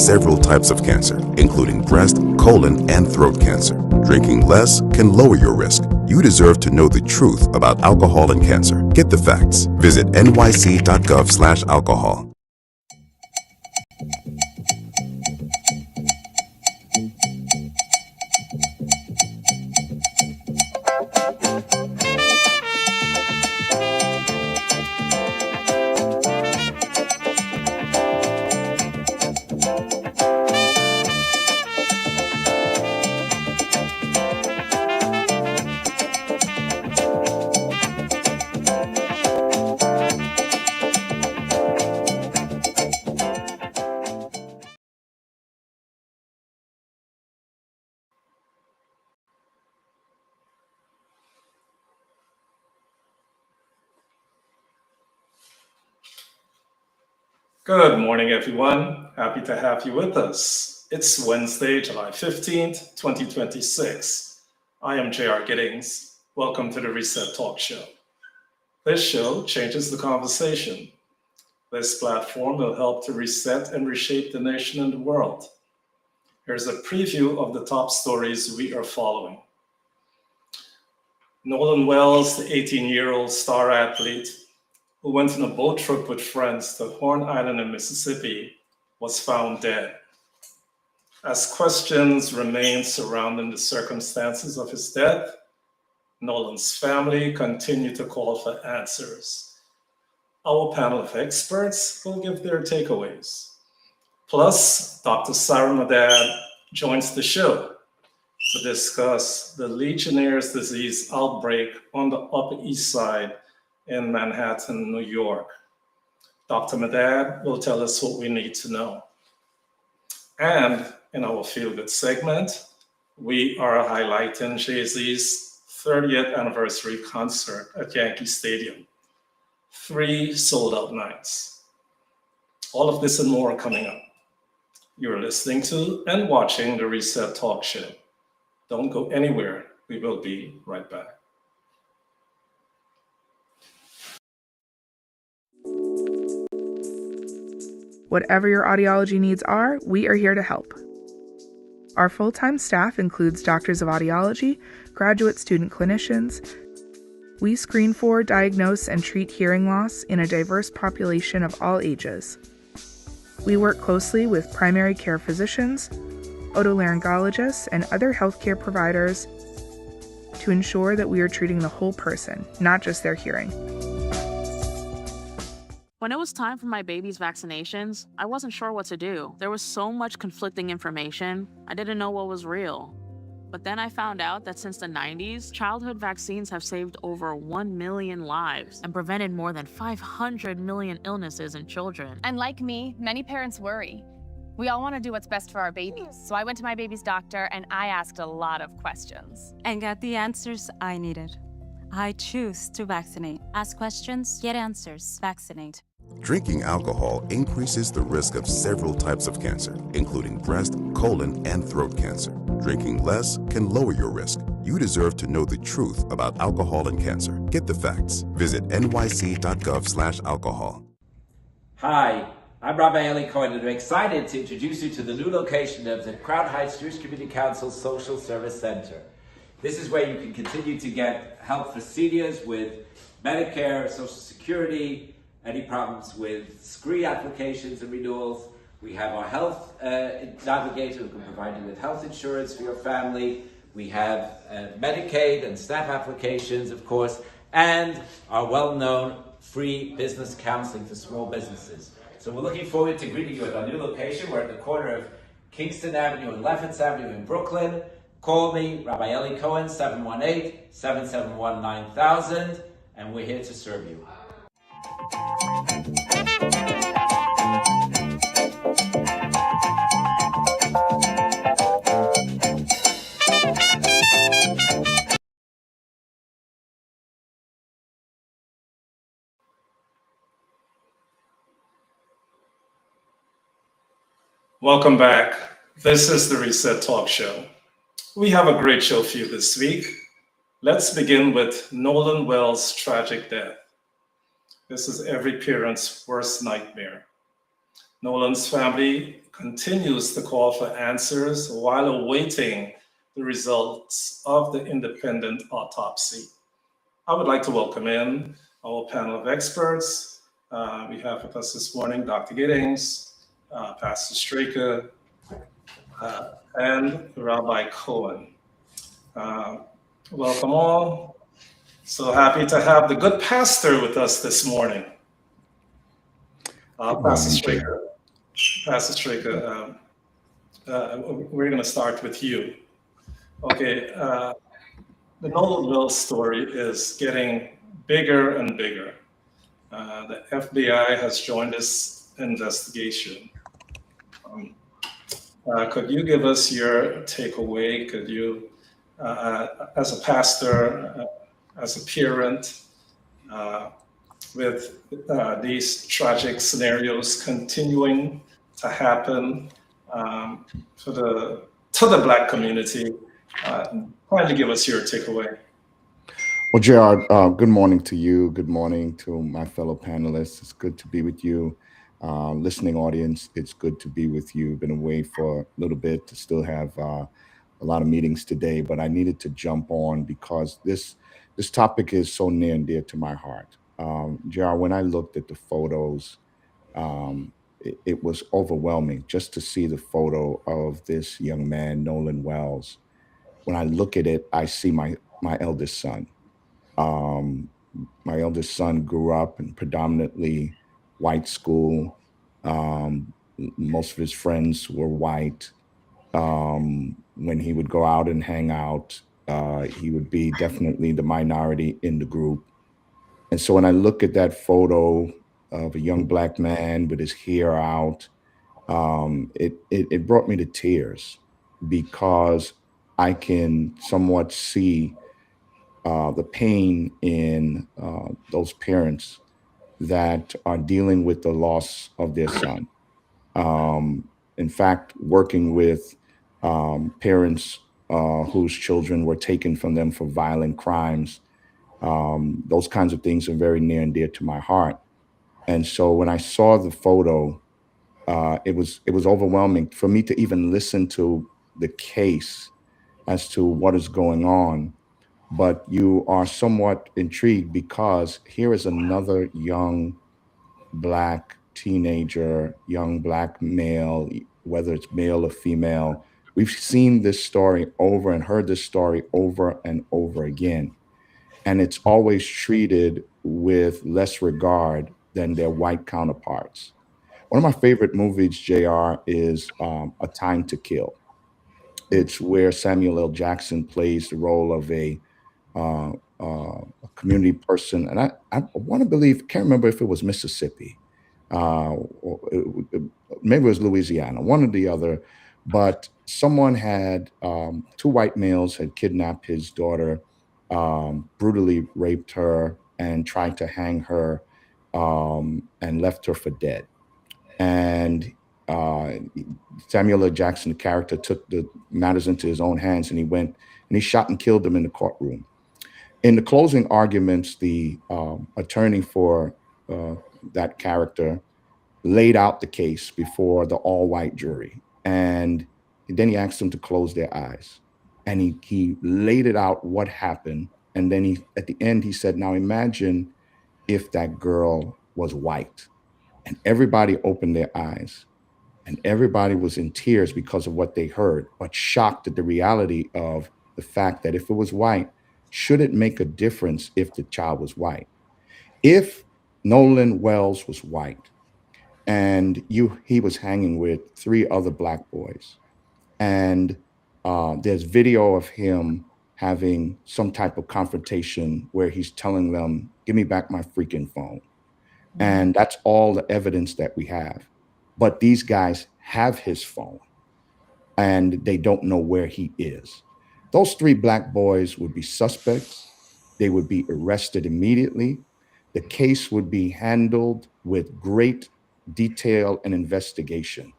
several types of cancer, including breast, colon, and throat cancer. Drinking less can lower your risk. You deserve to know the truth about alcohol and cancer. Get the facts. Visit nyc.gov/alcohol. Good morning, everyone. Happy to have you with us. It's Wednesday, July 15th, 2026. I am J.R. Giddings. Welcome to the Reset Talk Show. This show changes the conversation. This platform will help to reset and reshape the nation and the world. Here's a preview of the top stories we are following. Nolan Wells, the 18-year-old star athlete, who went on a boat trip with friends to Horn Island in Mississippi, was found dead. As questions remain surrounding the circumstances of his death, Nolan's family continue to call for answers. Our panel of experts will give their takeaways. Plus, Dr. Sarah Madad joins the show to discuss the Legionnaire's disease outbreak on the Upper East Side in Manhattan, New York. Dr. Madad will tell us what we need to know. And in our Feel Good segment, we are highlighting Jay-Z's 30th anniversary concert at Yankee Stadium. 3 sold-out nights. All of this and more coming up. You're listening to and watching the Reset Talk Show. Don't go anywhere. We will be right back. Whatever your audiology needs are, we are here to help. Our full-time staff includes doctors of audiology, graduate student clinicians. We screen for, diagnose, and treat hearing loss in a diverse population of all ages. We work closely with primary care physicians, otolaryngologists, and other healthcare providers to ensure that we are treating the whole person, not just their hearing. When it was time for my baby's vaccinations, I wasn't sure what to do. There was so much conflicting information, I didn't know what was real. But then I found out that since the 90s, childhood vaccines have saved over 1 million lives and prevented more than 500 million illnesses in children. And like me, many parents worry. We all want to do what's best for our babies. So I went to my baby's doctor and I asked a lot of questions. And got the answers I needed. I choose to vaccinate. Ask questions, get answers. Vaccinate. Drinking alcohol increases the risk of several types of cancer, including breast, colon, and throat cancer. Drinking less can lower your risk. You deserve to know the truth about alcohol and cancer. Get the facts. Visit nyc.gov/alcohol. Hi, I'm Rabbi Eli Cohen, and I'm excited to introduce you to the new location of the Crown Heights Jewish Community Council Social Service Center. This is where you can continue to get help for seniors with Medicare, Social Security, any problems with SCREE applications and renewals. We have our health navigator who can provide you with health insurance for your family. We have Medicaid and SNAP applications, of course, and our well-known free business counseling for small businesses. So we're looking forward to greeting you at our new location. We're at the corner of Kingston Avenue and Lefferts Avenue in Brooklyn. Call me, Rabbi Eli Cohen, 718-771-9000, and we're here to serve you. Welcome back. This is the Reset Talk Show. We have a great show for you this week. Let's begin with Nolan Wells' tragic death. This is every parent's worst nightmare. Nolan's family continues to call for answers while awaiting the results of the independent autopsy. I would like to welcome in our panel of experts. We have with us this morning Dr. Giddings, Pastor Straker, and Rabbi Cohen. Welcome all. So happy to have the good pastor with us this morning. Pastor Straker. Pastor Straker, we're going to start with you. Okay, the Nolan Wells story is getting bigger and bigger. The FBI has joined this investigation. Could you give us your takeaway? Could you, as a pastor, as a parent, with these tragic scenarios continuing to happen to the Black community, kindly give us your takeaway. Well, J.R., good morning to you. Good morning to my fellow panelists. It's good to be with you. Listening audience, it's good to be with you. Been away for a little bit to still have a lot of meetings today, but I needed to jump on because this topic is so near and dear to my heart. J.R., when I looked at the photos, it was overwhelming just to see the photo of this young man, Nolan Wells. When I look at it, I see my eldest son. My eldest son grew up in predominantly white school. Most of his friends were white. When he would go out and hang out, he would be definitely the minority in the group. And so when I look at that photo of a young Black man with his hair out, it brought me to tears because I can somewhat see the pain in those parents that are dealing with the loss of their son. In fact, working with parents whose children were taken from them for violent crimes, those kinds of things are very near and dear to my heart. And so when I saw the photo, it was overwhelming for me to even listen to the case as to what is going on. But you are somewhat intrigued because here is another young Black teenager, young Black male, whether it's male or female. We've seen this story over and heard this story over and over again. And it's always treated with less regard than their white counterparts. One of my favorite movies, JR, is A Time to Kill. It's where Samuel L. Jackson plays the role of a community person, and I want to believe, can't remember if it was Mississippi, or maybe it was Louisiana, one or the other, but someone had two white males had kidnapped his daughter, brutally raped her, and tried to hang her, and left her for dead. And Samuel L. Jackson, the character, took the matters into his own hands, and he went and he shot and killed them in the courtroom. In the closing arguments, the attorney for that character laid out the case before the all-white jury, and then he asked them to close their eyes, and he laid it out what happened, and then at the end he said, "Now imagine if that girl was white," and everybody opened their eyes, and everybody was in tears because of what they heard, but shocked at the reality of the fact that if it was white, should it make a difference if the child was white? If Nolan Wells was white and he was hanging with three other Black boys, and there's video of him having some type of confrontation where he's telling them, "Give me back my freaking phone." And that's all the evidence that we have. But these guys have his phone and they don't know where he is. Those three Black boys would be suspects. They would be arrested immediately. The case would be handled with great detail and investigation.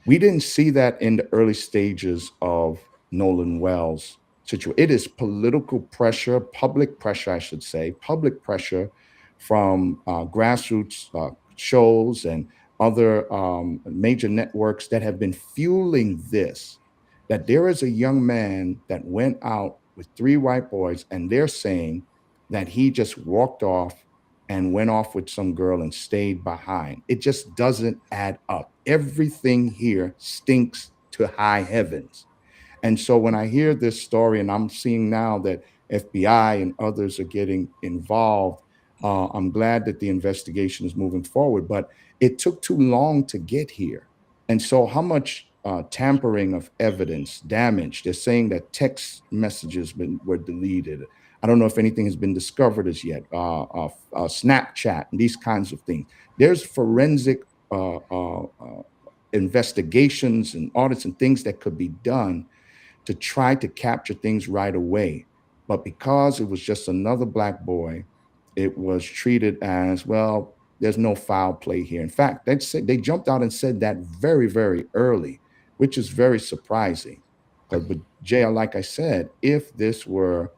We didn't see that in the early stages of Nolan Wells' situation. It is political pressure, public pressure, I should say, public pressure from grassroots shows and other major networks that have been fueling this, that there is a young man that went out with 3 white boys, and they're saying that he just walked off and went off with some girl and stayed behind. It just doesn't add up. Everything here stinks to high heavens. And so when I hear this story, and I'm seeing now that FBI and others are getting involved, I'm glad that the investigation is moving forward, but it took too long to get here. And so, how much tampering of evidence, damage? They're saying that text messages were deleted. I don't know if anything has been discovered as yet. Snapchat and these kinds of things. There's forensic investigations and audits and things that could be done to try to capture things right away. But because it was just another black boy, it was treated as, well, there's no foul play here. In fact, they jumped out and said that very, very early, which is very surprising. But JR, like I said, if this were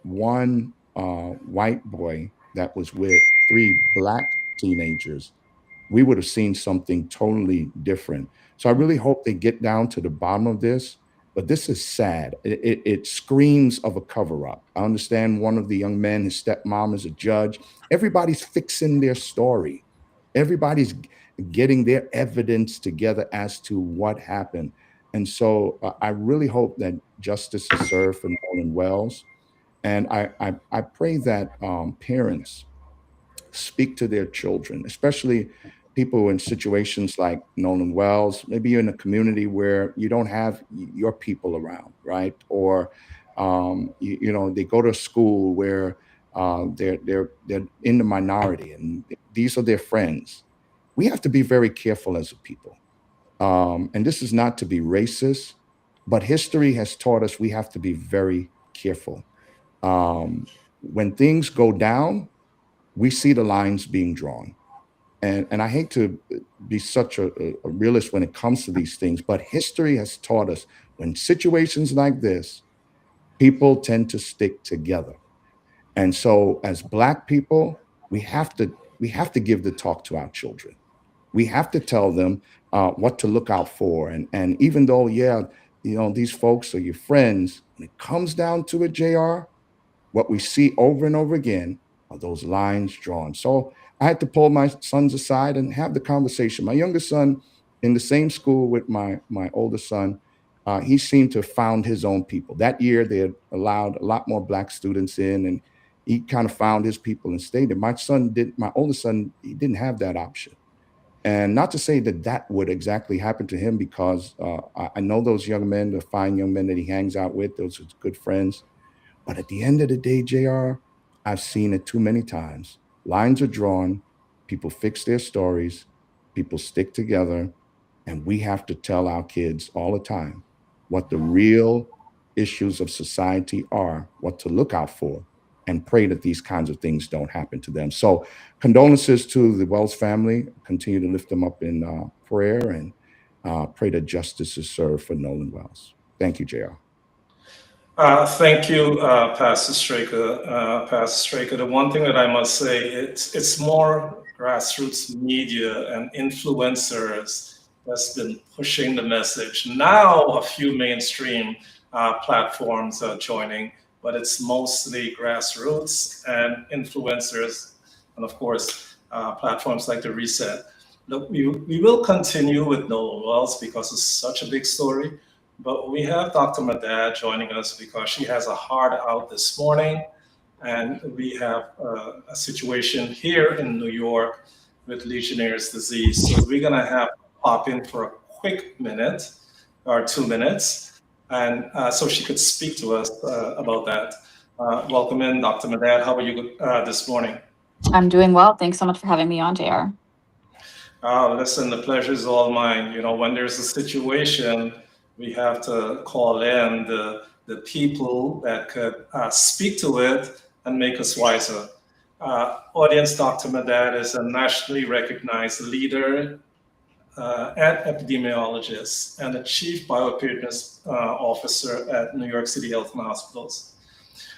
one white boy that was with 3 black teenagers, we would have seen something totally different. So I really hope they get down to the bottom of this. But this is sad. It screams of a cover up. I understand one of the young men, his stepmom is a judge. Everybody's fixing their story. Everybody's getting their evidence together as to what happened. And so I really hope that justice is served for Nolan Wells. And I pray that parents speak to their children, especially people in situations like Nolan Wells. Maybe you're in a community where you don't have your people around, right? Or you know, they go to a school where they're in the minority, and these are their friends. We have to be very careful as a people. And this is not to be racist, but history has taught us we have to be very careful. When things go down, we see the lines being drawn. And I hate to be such a realist when it comes to these things, but history has taught us when situations like this, people tend to stick together. And so as Black people, we have to give the talk to our children. We have to tell them what to look out for. And even though, yeah, you know, these folks are your friends, when it comes down to it, JR, what we see over and over again are those lines drawn. So I had to pull my sons aside and have the conversation. My youngest son, in the same school with my older son, he seemed to have found his own people. That year, they had allowed a lot more Black students in, and he kind of found his people and stayed there. My older son, he didn't have that option. And not to say that that would exactly happen to him, because I know those young men, the fine young men that he hangs out with, those are good friends. But at the end of the day, JR, I've seen it too many times. Lines are drawn, people fix their stories, people stick together, and we have to tell our kids all the time what the real issues of society are, what to look out for, and pray that these kinds of things don't happen to them. So condolences to the Wells family. Continue to lift them up in prayer, and pray that justice is served for Nolan Wells. Thank you, JR. Thank you, Pastor Straker. Pastor Straker, the one thing that I must say, it's more grassroots media and influencers that's been pushing the message. Now a few mainstream platforms are joining, but it's mostly grassroots and influencers, and of course, platforms like the Reset. Look, we will continue with Nolan Wells because it's such a big story. But we have Dr. Madad joining us because she has a heart out this morning. And we have a situation here in New York with Legionnaire's disease. So we're going to have pop in for a quick minute or 2 minutes. And so she could speak to us about that. Welcome in, Dr. Madad. How are you this morning? I'm doing well. Thanks so much for having me on, JR. Listen, the pleasure is all mine. You know, when there's a situation, we have to call in the people that could speak to it and make us wiser. Audience, Dr. Madad is a nationally recognized leader and epidemiologist and a chief biopreparedness officer at New York City Health and Hospitals.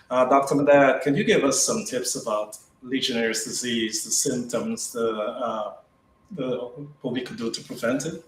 Dr. Madad, can you give us some tips about Legionnaire's disease, the symptoms, the what we could do to prevent it?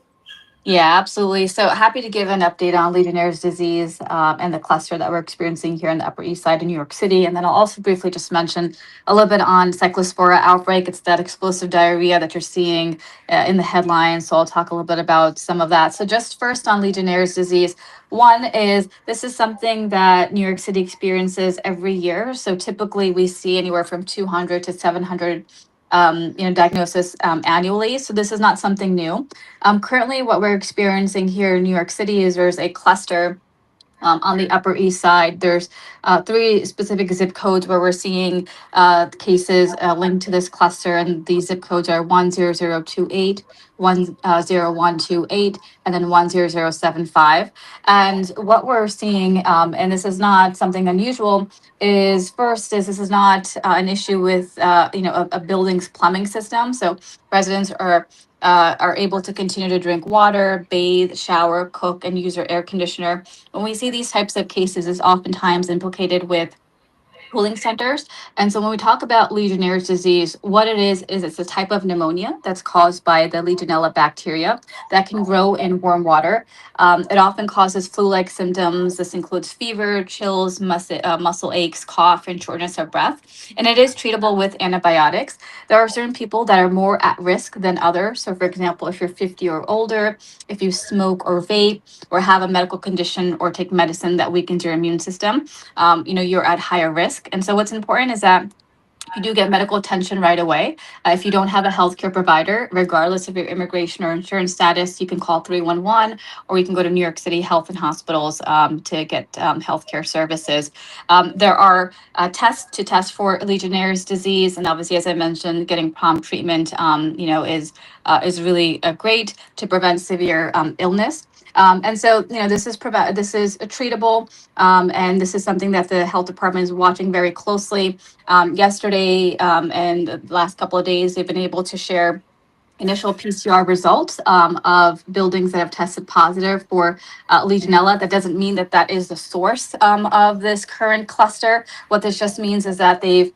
Yeah, absolutely. So happy to give an update on Legionnaire's disease and the cluster that we're experiencing here in the Upper East Side of New York City. And then I'll also briefly just mention a little bit on cyclospora outbreak. It's that explosive diarrhea that you're seeing in the headlines. So I'll talk a little bit about some of that. So just first on Legionnaire's disease, one is this is something that New York City experiences every year. So typically we see anywhere from 200 to 700 diagnosis annually. So this is not something new. Currently, what we're experiencing here in New York City is there's a cluster on the Upper East Side. There's three specific zip codes where we're seeing cases linked to this cluster, and these zip codes are 10028, 10128, and then 10075. And what we're seeing, and this is not something unusual, is first is this is not an issue with a building's plumbing system. So residents are able to continue to drink water, bathe, shower, cook, and use their air conditioner. When we see these types of cases, is oftentimes implicated with cooling centers. And so when we talk about Legionnaire's disease, what it is it's a type of pneumonia that's caused by the Legionella bacteria that can grow in warm water. It often causes flu-like symptoms. This includes fever, chills, muscle aches, cough, and shortness of breath. And it is treatable with antibiotics. There are certain people that are more at risk than others. So for example, if you're 50 or older, if you smoke or vape, or have a medical condition or take medicine that weakens your immune system, you're at higher risk. And so what's important is that you do get medical attention right away. If you don't have a healthcare provider, regardless of your immigration or insurance status, you can call 311, or you can go to New York City Health and Hospitals to get healthcare services. There are tests to test for Legionnaire's disease, and obviously, as I mentioned, getting prompt treatment, is really great to prevent severe illness. And so, this is treatable, and this is something that the health department is watching very closely. Yesterday and the last couple of days, they've been able to share initial PCR results of buildings that have tested positive for Legionella. That doesn't mean that that is the source of this current cluster. What this just means is that they've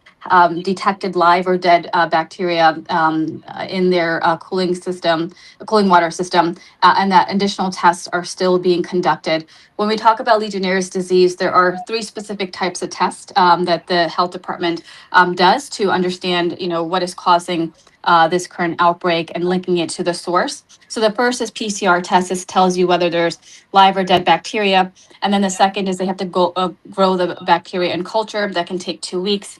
detected live or dead bacteria in their cooling water system, and that additional tests are still being conducted. When we talk about Legionnaire's disease, there are three specific types of tests that the health department does to understand, what is causing this current outbreak and linking it to the source. So the first is PCR test. This tells you whether there's live or dead bacteria. And then the second is they have to grow the bacteria in culture. That can take 2 weeks.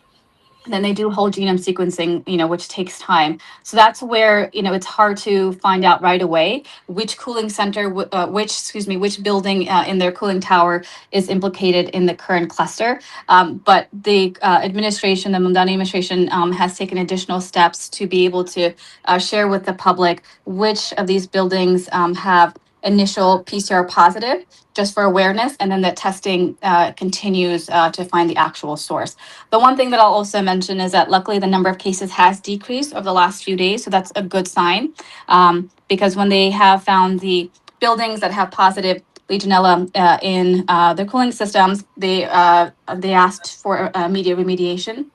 Then they do whole genome sequencing, which takes time. So that's where, it's hard to find out right away which cooling center, which building in their cooling tower is implicated in the current cluster. But the administration, the Mamdani administration, has taken additional steps to be able to share with the public which of these buildings have initial PCR positive, just for awareness, and then the testing continues to find the actual source. The one thing that I'll also mention is that luckily the number of cases has decreased over the last few days, so that's a good sign, because when they have found the buildings that have positive Legionella in their cooling systems, they asked for immediate remediation.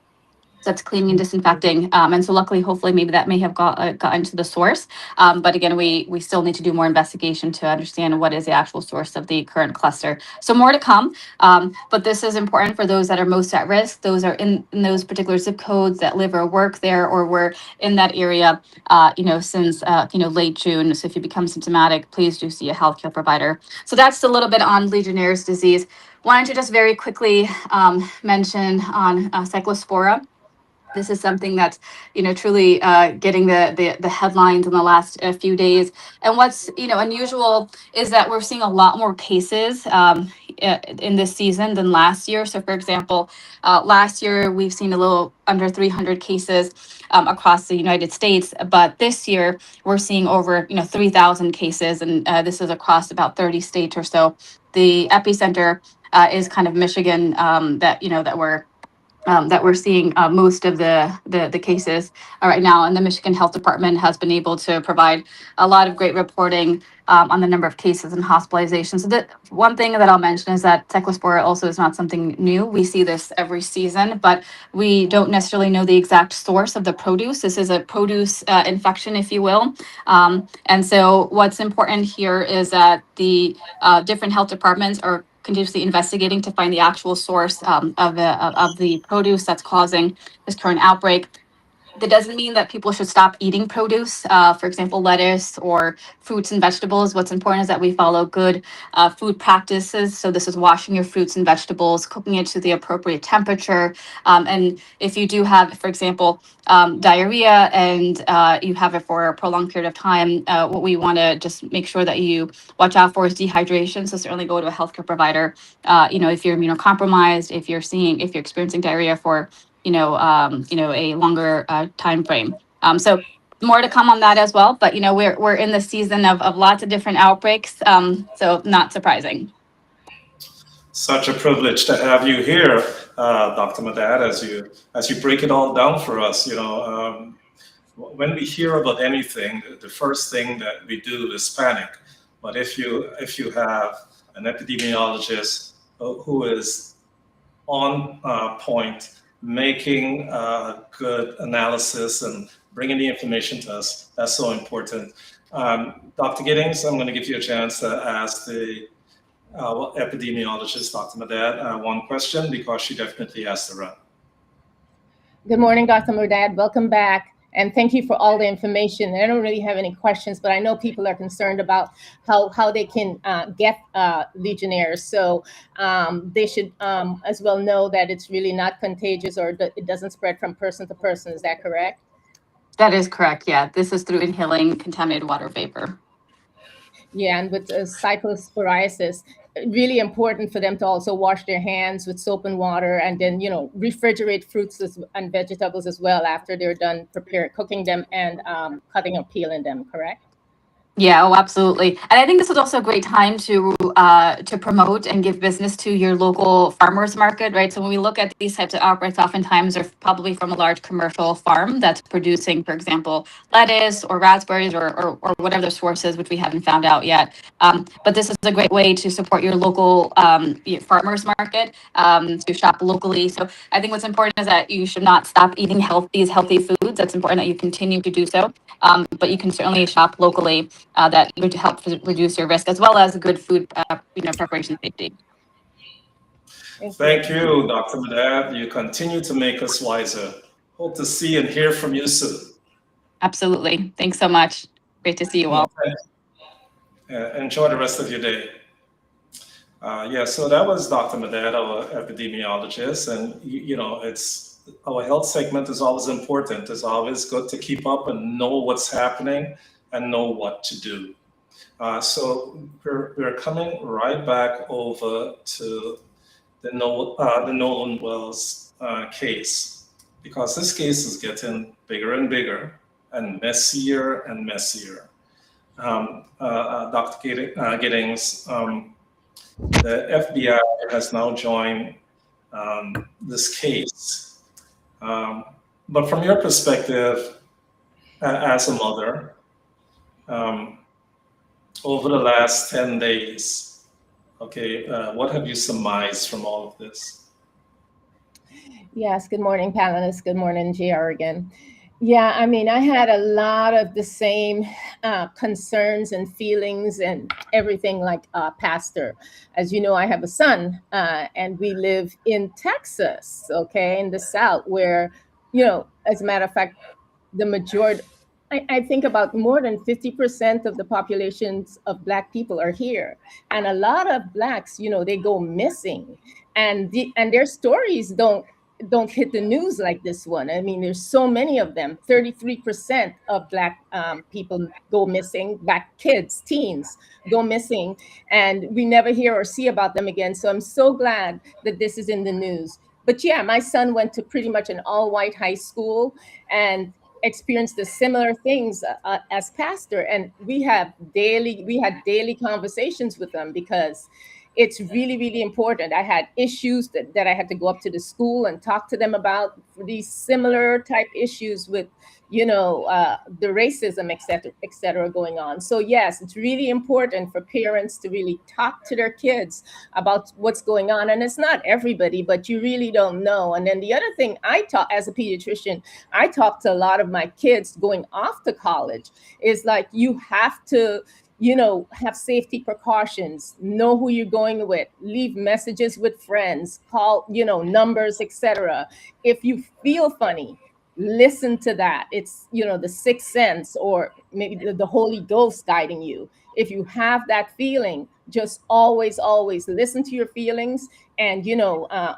So that's cleaning and disinfecting. And so luckily, hopefully, maybe that may have gotten to the source. But again, we still need to do more investigation to understand what is the actual source of the current cluster. So more to come. But this is important for those that are most at risk. Those are in those particular zip codes that live or work there, or were in that area, since late June. So if you become symptomatic, please do see a healthcare provider. So that's a little bit on Legionnaire's disease. Wanted to just very quickly mention on cyclospora. This is something that's, truly getting the headlines in the last few days. And what's, unusual is that we're seeing a lot more cases in this season than last year. So, for example, last year we've seen a little under 300 cases across the United States, but this year we're seeing over 3,000 cases, and this is across about 30 states or so. The epicenter is kind of Michigan, that we're that we're seeing most of the cases right now. And the Michigan Health Department has been able to provide a lot of great reporting on the number of cases and hospitalizations. So the one thing that I'll mention is that Cephalospora also is not something new. We see this every season, but we don't necessarily know the exact source of the produce. This is a produce infection, if you will. And so what's important here is that the different health departments are continuously investigating to find the actual source of the produce that's causing this current outbreak. That doesn't mean that people should stop eating produce, for example, lettuce or fruits and vegetables. What's important is that we follow good food practices. So this is washing your fruits and vegetables, cooking it to the appropriate temperature. And if you do have, for example, diarrhea and you have it for a prolonged period of time, what we want to just make sure that you watch out for is dehydration. So certainly go to a healthcare provider. If you're immunocompromised, if you're experiencing diarrhea for a longer time frame. So more to come on that as well. But we're in the season of lots of different outbreaks. So not surprising. Such a privilege to have you here, Dr. Madad, as you break it all down for us. When we hear about anything, the first thing that we do is panic. But if you have an epidemiologist who is on point, making good analysis and bringing the information to us, that's so important. Dr. Giddings, I'm going to give you a chance to ask the epidemiologist, Dr. Madad, one question because she definitely has to run. Good morning, Dr. Madad. Welcome back. And thank you for all the information. I don't really have any questions, but I know people are concerned about how they can get Legionnaires. So they should as well know that it's really not contagious, or it doesn't spread from person to person. Is that correct? That is correct. Yeah, this is through inhaling contaminated water vapor. Yeah, and with cyclosporiasis, really important for them to also wash their hands with soap and water, and then refrigerate fruits and vegetables as well after they're done cooking them and cutting or peeling them. Correct? Yeah, oh, absolutely. And I think this is also a great time to promote and give business to your local farmers market, right? So when we look at these types of outbreaks, oftentimes they're probably from a large commercial farm that's producing, for example, lettuce or raspberries or whatever the source is, which we haven't found out yet. But this is a great way to support your local farmers market, to shop locally. So I think what's important is that you should not stop eating these healthy foods. That's important that you continue to do so. But you can certainly shop locally. That would help reduce your risk, as well as good food preparation safety. Thank you, Dr. Madad. You continue to make us wiser. Hope to see and hear from you soon. Absolutely. Thanks so much. Great to see you all. Enjoy the rest of your day. So that was Dr. Madad, our epidemiologist, and it's our health segment is always important. It's always good to keep up and know what's happening and know what to do. So we're coming right back over to the Nolan Wells case, because this case is getting bigger and bigger and messier and messier. Dr. Giddings, the FBI has now joined this case. But from your perspective as a mother, over the last 10 days, what have you surmised from all of this? Yes, good morning, panelists. Good morning, J.R. again. Yeah, I mean, I had a lot of the same concerns and feelings and everything like Pastor. As you know, I have a son and we live in Texas, in the South, where, as a matter of fact, the majority, I think about more than 50% of the populations of Black people are here. And a lot of Blacks, they go missing, and their stories don't hit the news like this one. I mean, there's so many of them. 33% of Black people go missing, Black kids, teens go missing, and we never hear or see about them again. So I'm so glad that this is in the news. But yeah, my son went to pretty much an all-white high school and experienced the similar things as Pastor. And we had daily conversations with them, because it's really, really important. I had issues that I had to go up to the school and talk to them about for these similar type issues with, the racism, et cetera, going on. So yes, it's really important for parents to really talk to their kids about what's going on. And it's not everybody, but you really don't know. And then the other thing I taught as a pediatrician, I talk to a lot of my kids going off to college, is like, you have to, have safety precautions, know who you're going with, leave messages with friends, call, numbers, etc. If you feel funny, listen to that. It's, the sixth sense, or maybe the Holy Ghost guiding you. If you have that feeling, just always listen to your feelings, and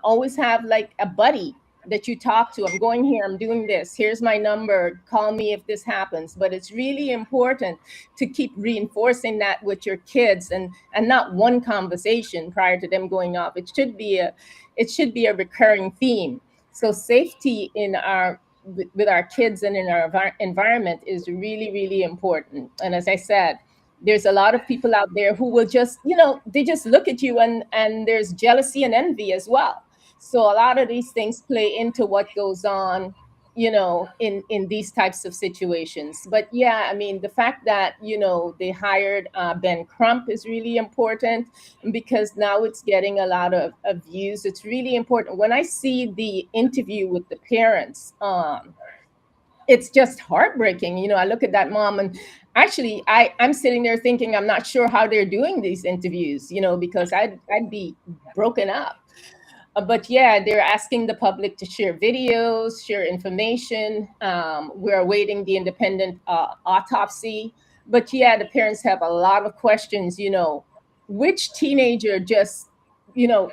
always have like a buddy that you talk to. I'm going here, I'm doing this, here's my number, call me if this happens. But it's really important to keep reinforcing that with your kids, and not one conversation prior to them going off. It should be a recurring theme. So safety in our with our kids and in our environment is really, really important. And as I said, there's a lot of people out there who will just, they just look at you, and there's jealousy and envy as well. So a lot of these things play into what goes on, in these types of situations. But yeah, I mean, the fact that, they hired Ben Crump is really important, because now it's getting a lot of views. It's really important. When I see the interview with the parents, it's just heartbreaking. I look at that mom, and actually I'm sitting there thinking, I'm not sure how they're doing these interviews, because I'd be broken up. But yeah, they're asking the public to share videos, share information. We're awaiting the independent autopsy. But yeah, the parents have a lot of questions. Which teenager just, you know,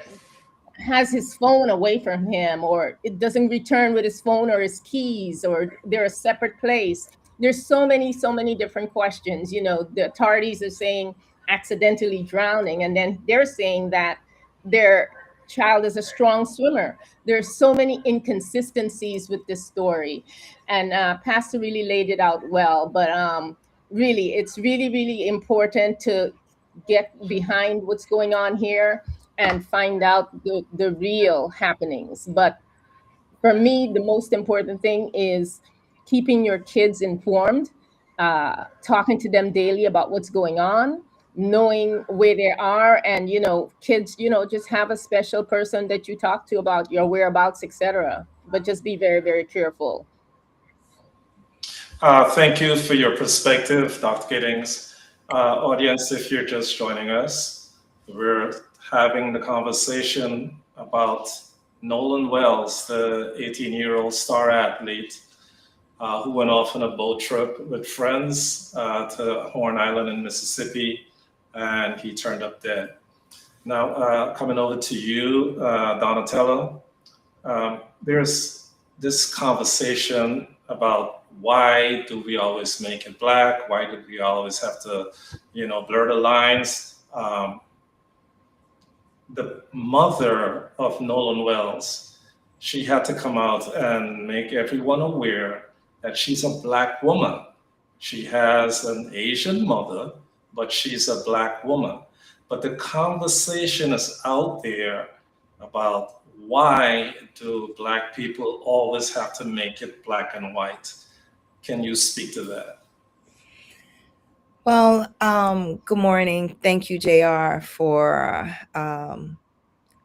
has his phone away from him, or it doesn't return with his phone or his keys, or they're a separate place. There's so many different questions. The authorities are saying accidentally drowning, and then they're saying that their child is a strong swimmer. There's so many inconsistencies with this story, and Pastor really laid it out well. But really, it's really, really important to get behind what's going on here and find out the real happenings. But for me, the most important thing is keeping your kids informed, talking to them daily about what's going on, knowing where they are. And kids, just have a special person that you talk to about your whereabouts, etc. But just be very, very careful. Thank you for your perspective, Dr. Giddings. Audience, if you're just joining us, we're having the conversation about Nolan Wells, the 18-year-old star athlete who went off on a boat trip with friends to Horn Island in Mississippi, and he turned up dead. Now, coming over to you, Donatello, there's this conversation about why do we always make it black? Why do we always have to, blur the lines? The mother of Nolan Wells, she had to come out and make everyone aware that she's a black woman. She has an Asian mother, but she's a black woman. But the conversation is out there about why do black people always have to make it black and white? Can you speak to that? Well, good morning. Thank you, JR, for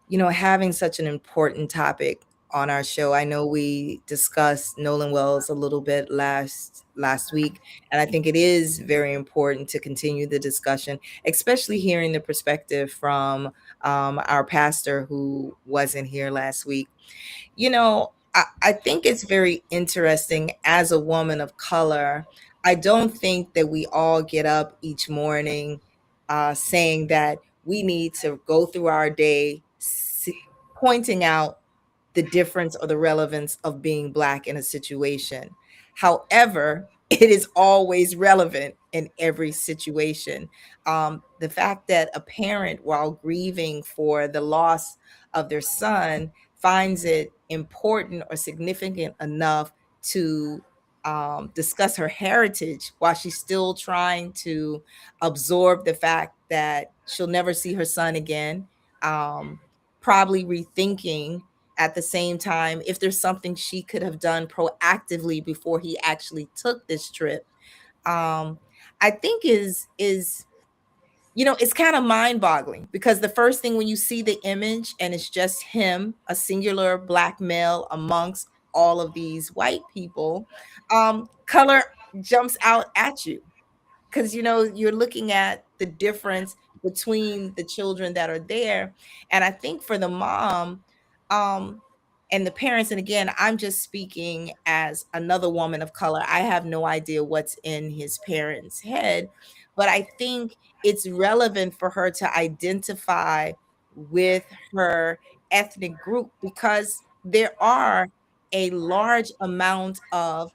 having such an important topic on our show. I know we discussed Nolan Wells a little bit last week, and I think it is very important to continue the discussion, especially hearing the perspective from our pastor who wasn't here last week. I think it's very interesting as a woman of color. I don't think that we all get up each morning saying that we need to go through our day pointing out the difference or the relevance of being black in a situation. However, it is always relevant in every situation. The fact that a parent, while grieving for the loss of their son, finds it important or significant enough to discuss her heritage while she's still trying to absorb the fact that she'll never see her son again. Probably rethinking at the same time if there's something she could have done proactively before he actually took this trip. I think is it's kind of mind-boggling because the first thing when you see the image and it's just him, a singular black male amongst all of these white people, color jumps out at you because you're looking at the difference between the children that are there. And I think for the mom, um and the parents, and again, I'm just speaking as another woman of color, I have no idea what's in his parents' head, but I think it's relevant for her to identify with her ethnic group because there are a large amount of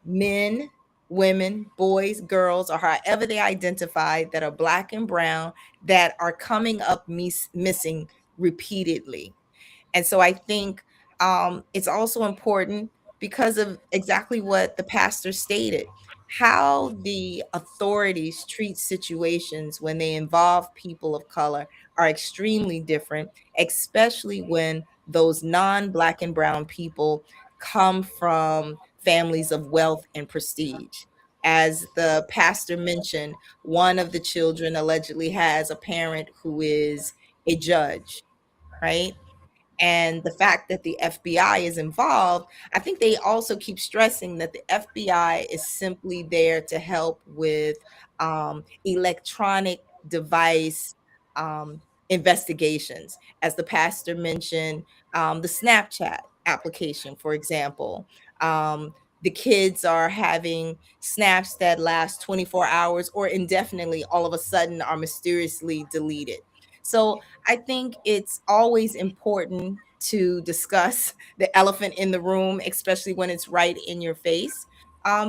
men, women, boys, girls, or however they identify that are black and brown that are coming up missing repeatedly. And so I think it's also important because of exactly what the pastor stated. How the authorities treat situations when they involve people of color are extremely different, especially when those non Black and Brown people come from families of wealth and prestige. As the pastor mentioned, one of the children allegedly has a parent who is a judge, right? And the fact that the FBI is involved, I think they also keep stressing that the FBI is simply there to help with electronic device um, investigations. As the pastor mentioned, the Snapchat application, for example. The kids are having snaps that last 24 hours or indefinitely all of a sudden are mysteriously deleted. So I think it's always important to discuss the elephant in the room, especially when it's right in your face.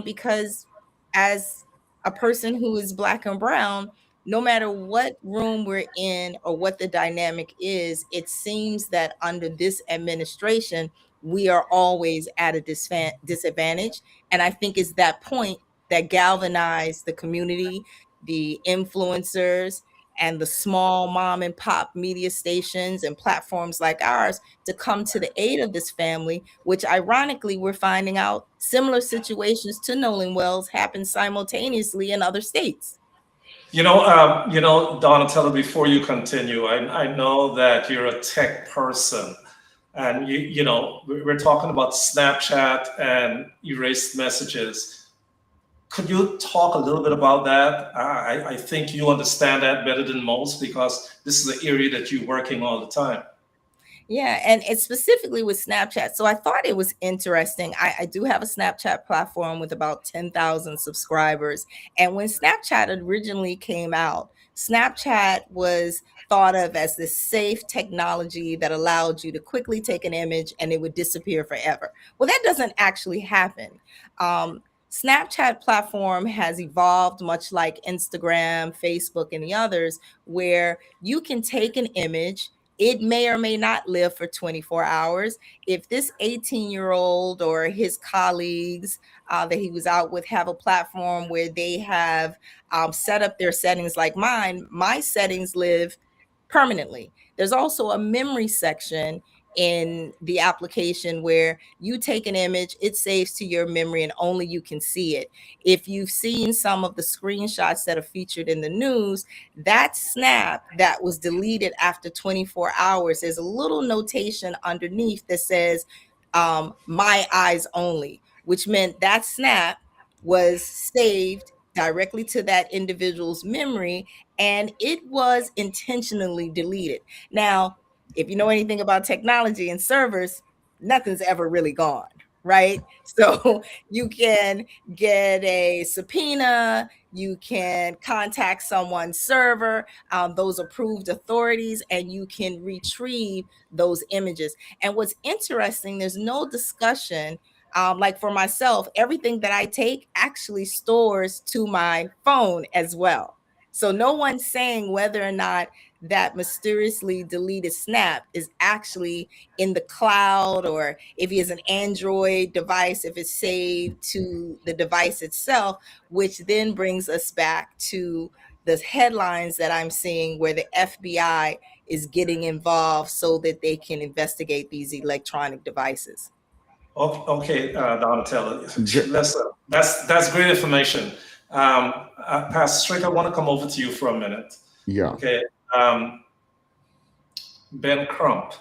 Because as a person who is Black and brown, no matter what room we're in or what the dynamic is, it seems that under this administration, we are always at a disadvantage. And I think it's that point that galvanized the community, the influencers, and the small mom and pop media stations and platforms like ours to come to the aid of this family, which ironically we're finding out similar situations to Nolan Wells happen simultaneously in other states. Donatella, before you continue, I know that you're a tech person, and we're talking about Snapchat and erased messages. Could you talk a little bit about that? I think you understand that better than most because this is an area that you're working all the time. Yeah, and it's specifically with Snapchat. So I thought it was interesting. I do have a Snapchat platform with about 10,000 subscribers. And when Snapchat originally came out, Snapchat was thought of as this safe technology that allowed you to quickly take an image and it would disappear forever. Well, that doesn't actually happen. Snapchat platform has evolved much like Instagram, Facebook, and the others, where you can take an image. It may or may not live for 24 hours. If this 18-year-old or his colleagues that he was out with have a platform where they have set up their settings like mine, my settings live permanently. There's also a memory section in the application where you take an image, it saves to your memory and only you can see it. If you've seen some of the screenshots that are featured in the news, that snap that was deleted after 24 hours, there's a little notation underneath that says, my eyes only, which meant that snap was saved directly to that individual's memory and it was intentionally deleted. Now, if you know anything about technology and servers, nothing's ever really gone, right? So you can get a subpoena, you can contact someone's server, those approved authorities, and you can retrieve those images. And what's interesting, there's no discussion. Like for myself, everything that I take actually stores to my phone as well. So no one's saying whether or not that mysteriously deleted snap is actually in the cloud, or if he has an Android device, if it's saved to the device itself, which then brings us back to the headlines that I'm seeing where the FBI is getting involved so that they can investigate these electronic devices. Okay, Donatella, J- listen, that's great information. Pastor Strick, I want to come over to you for a minute. yeah. Okay, Ben Crump,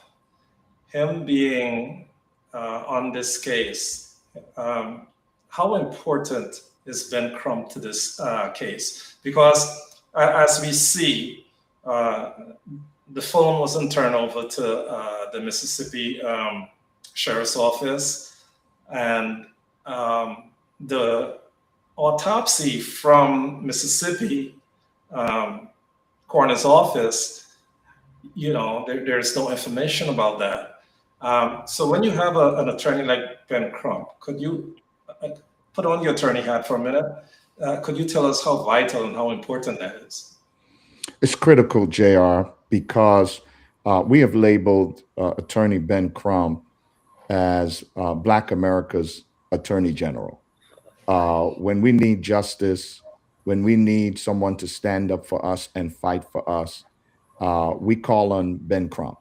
him being on this case, how important is Ben Crump to this case? Because as we see, the phone wasn't turned over to the Mississippi Sheriff's Office, and the autopsy from Mississippi coroner's office, there's no information about that. So when you have an attorney like Ben Crump, could you put on your attorney hat for a minute? Could you tell us how vital and how important that is? It's critical, JR, because we have labeled Attorney Ben Crump as Black America's Attorney General. When we need justice, when we need someone to stand up for us and fight for us, we call on Ben Crump.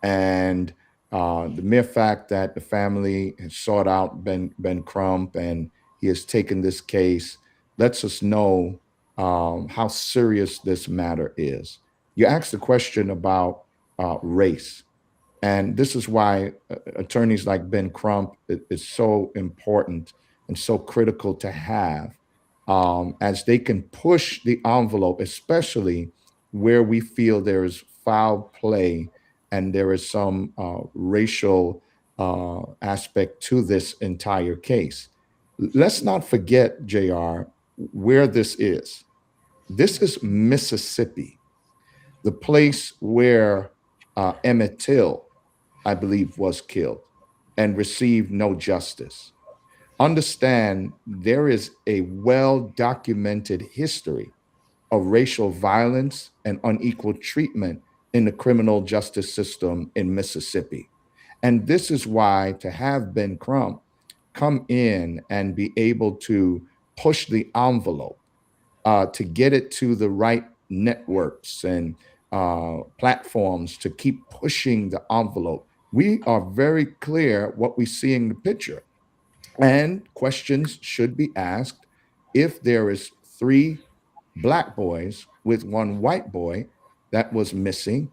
And the mere fact that the family has sought out Ben Crump and he has taken this case lets us know how serious this matter is. You asked the question about race. And this is why attorneys like Ben Crump is so important and so critical to have, as they can push the envelope, especially where we feel there is foul play and there is some racial aspect to this entire case. Let's not forget, JR, where this is. This is Mississippi, the place where Emmett Till, I believe, was killed and received no justice. Understand there is a well-documented history of racial violence and unequal treatment in the criminal justice system in Mississippi. And this is why to have Ben Crump come in and be able to push the envelope to get it to the right networks and platforms to keep pushing the envelope. We are very clear what we see in the picture. And questions should be asked if there is 3 Black boys with 1 white boy that was missing,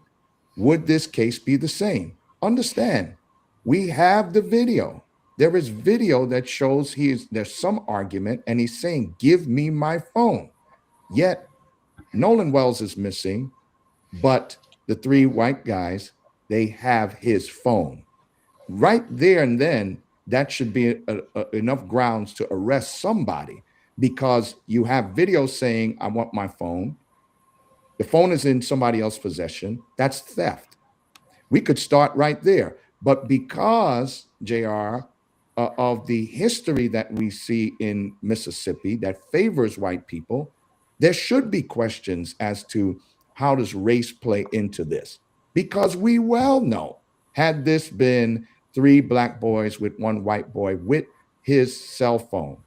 would this case be the same? Understand, we have the video. There is video that shows there's some argument and he's saying, give me my phone. Yet Nolan Wells is missing, but the 3 white guys, they have his phone. Right there and then, that should be enough grounds to arrest somebody, because you have video saying, I want my phone. The phone is in somebody else's possession. That's theft. We could start right there. But because, JR, of the history that we see in Mississippi that favors white people, there should be questions as to how does race play into this? Because we well know, had this been 3 Black boys with 1 white boy with his cell phone,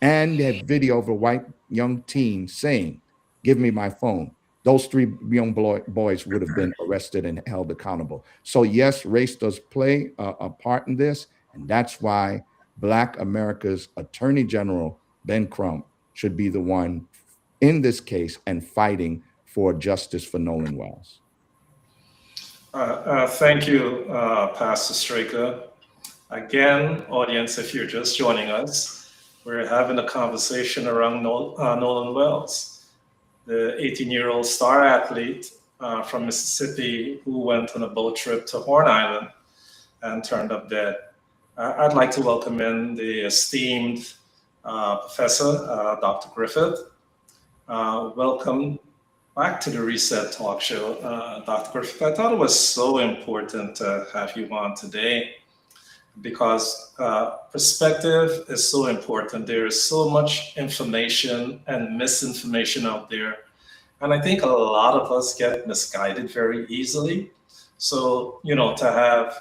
and had video of a white young teen saying, give me my phone, those 3 young boys would have been arrested and held accountable. So yes, race does play a part in this. And that's why Black America's Attorney General, Ben Crump, should be the one in this case and fighting for justice for Nolan Wells. Thank you, Pastor Straker. Again, audience, if you're just joining us, we're having a conversation around Nolan Wells, the 18-year-old star athlete from Mississippi who went on a boat trip to Horn Island and turned up dead. I'd like to welcome in the esteemed professor, Dr. Griffith. Welcome back to the Reset Talk Show, Dr. Griffith. I thought it was so important to have you on today because perspective is so important. There is so much information and misinformation out there. And I think a lot of us get misguided very easily. So, to have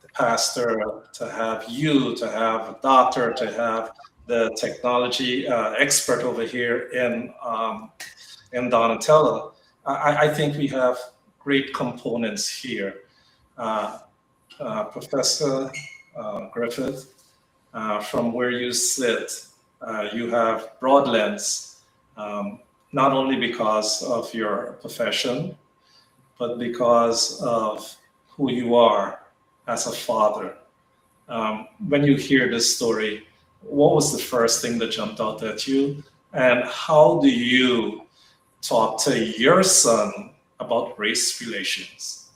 the pastor, to have you, to have a doctor, to have the technology expert over here in Donatella, I think we have great components here. Uh, Professor Griffith, from where you sit, you have broad lens, not only because of your profession, but because of who you are as a father. When you hear this story, what was the first thing that jumped out at you? And how do you talk to your son about race relations?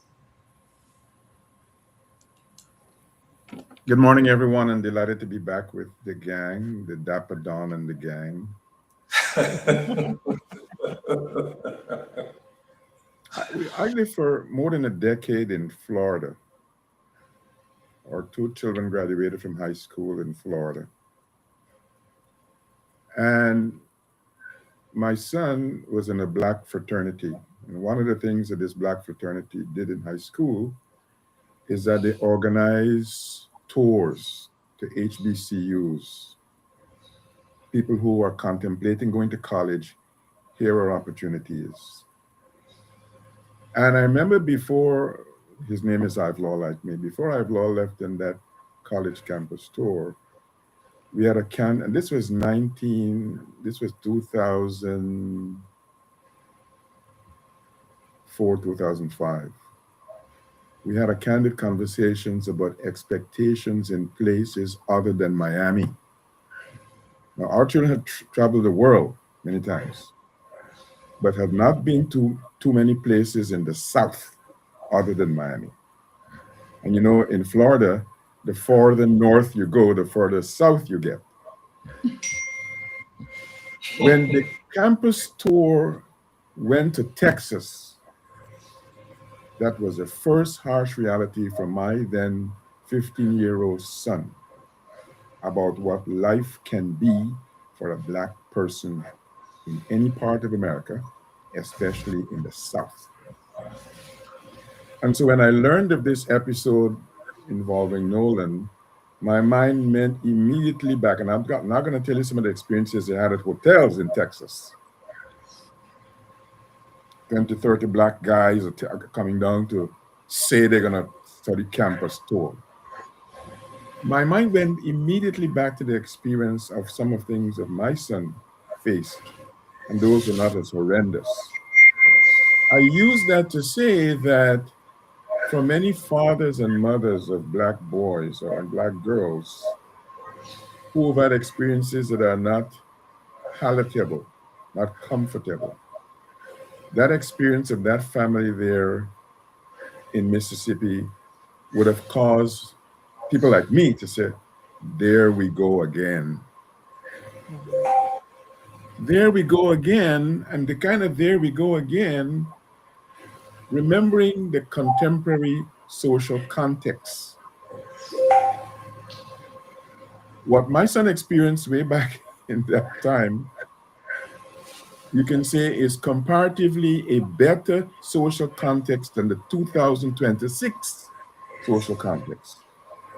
Good morning, everyone. I'm delighted to be back with the gang, the Dapper Don and the gang. I lived for more than a decade in Florida. Our two children graduated from high school in Florida. And my son was in a black fraternity. And one of the things that this black fraternity did in high school is that they organize tours to HBCUs. People who are contemplating going to college, here are opportunities. And I remember before, his name is Ivelaw like me, before Ivelaw left in that college campus tour, we had and this was 2004, 2005. We had a candid conversations about expectations in places other than Miami. Now, our children have traveled the world many times, but have not been to too many places in the South other than Miami. And in Florida, the farther north you go, the further south you get. When the campus tour went to Texas, that was the first harsh reality for my then 15-year-old son about what life can be for a black person in any part of America, especially in the South. And so when I learned of this episode involving Nolan, my mind went immediately back, and I'm not going to tell you some of the experiences I had at hotels in Texas. 20, 30 black guys are coming down to say they're going to study campus tour. My mind went immediately back to the experience of some of things that my son faced, and those were not as horrendous. I use that to say that for many fathers and mothers of black boys or black girls who have had experiences that are not palatable, not comfortable, that experience of that family there in Mississippi would have caused people like me to say, there we go again. There we go again, and the kind of there we go again, remembering the contemporary social context. What my son experienced way back in that time, you can say is comparatively a better social context than the 2026 social context.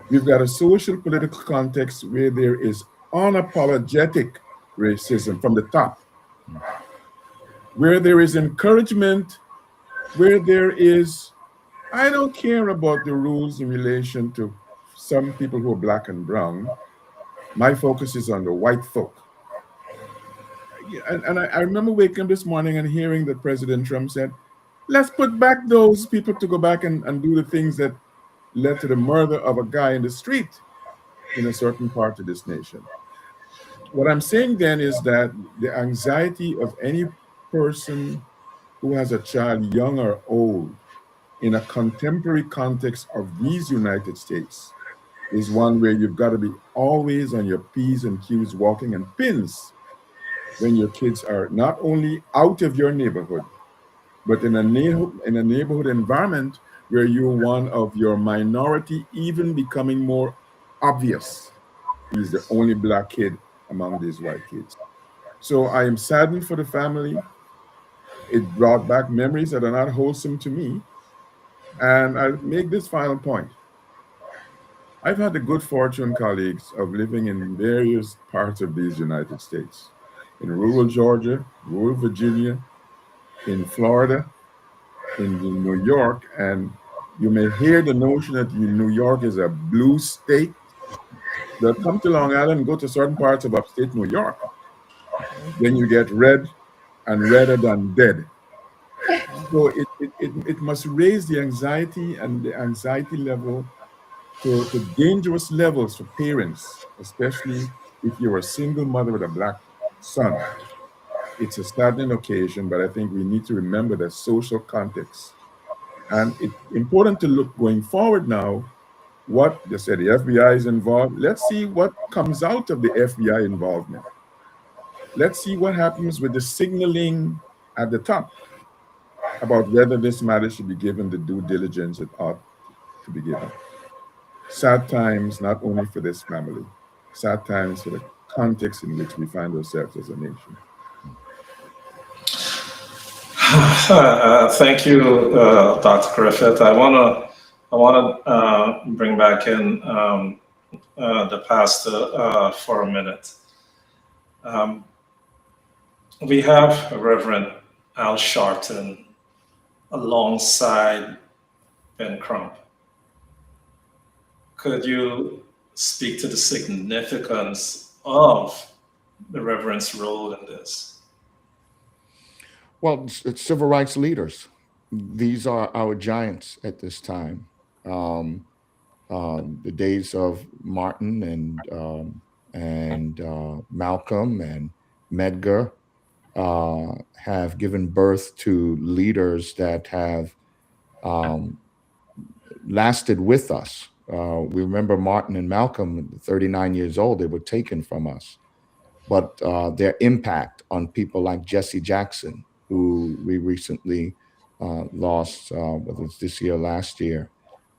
We've got a social political context where there is unapologetic racism from the top, where there is encouragement, where there is, I don't care about the rules in relation to some people who are black and brown. My focus is on the white folk. And I remember waking up this morning and hearing that President Trump said, let's put back those people to go back and do the things that led to the murder of a guy in the street in a certain part of this nation. What I'm saying then is that the anxiety of any person who has a child, young or old, in a contemporary context of these United States is one where you've got to be always on your P's and Q's, walking in pins when your kids are not only out of your neighborhood, but in a neighborhood environment where you're one of your minority, even becoming more obvious. He's the only black kid among these white kids. So I am saddened for the family. It brought back memories that are not wholesome to me. And I'll make this final point. I've had the good fortune, colleagues, of living in various parts of these United States, in rural Georgia, rural Virginia, in Florida, in New York, and you may hear the notion that New York is a blue state. But come to Long Island and go to certain parts of upstate New York, then you get red and redder than dead. So it must raise the anxiety and the anxiety level to dangerous levels for parents, especially if you're a single mother with a black son. It's a saddening occasion, but I think we need to remember the social context. And it's important to look going forward now. What they said, the FBI is involved. Let's see what comes out of the FBI involvement. Let's see what happens with the signaling at the top about whether this matter should be given the due diligence it ought to be given. Sad times, not only for this family, sad times for the context in which we find ourselves as a nation. Thank you, Dr. Griffith. I want to bring back in the pastor for a minute. We have Reverend Al Sharpton alongside Ben Crump. Could you speak to the significance of the Reverend's role in this? Well, it's civil rights leaders. These are our giants at this time. The days of Martin and Malcolm and Medgar have given birth to leaders that have lasted with us. We remember Martin and Malcolm, 39 years old, they were taken from us. But their impact on people like Jesse Jackson, who we recently lost, whether it's this year or last year,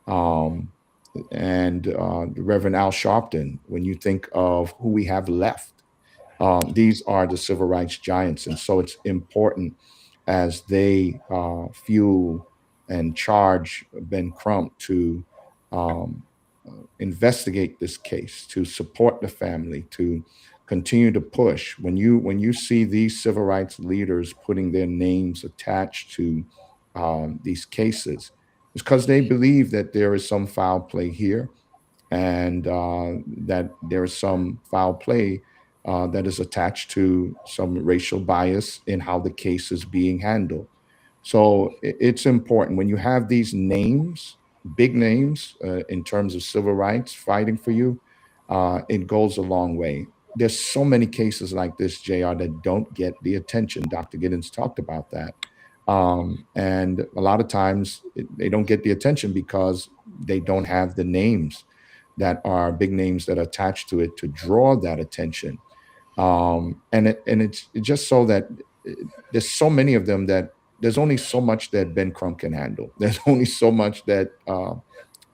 and the Reverend Al Sharpton, when you think of who we have left, these are the civil rights giants. And so it's important as they fuel and charge Ben Crump to investigate this case, to support the family, to continue to push. When you see these civil rights leaders putting their names attached to these cases, it's because they believe that there is some foul play here, and that there is some foul play that is attached to some racial bias in how the case is being handled. So it's important when you have these names, big names in terms of civil rights fighting for you. It goes a long way. There's so many cases like this, JR, that don't get the attention. Dr. Giddings talked about that. And a lot of times they don't get the attention because they don't have the names that are big names that are attached to it to draw that attention. It's just so that there's so many of them that there's only so much that Ben Crump can handle. There's only so much that Al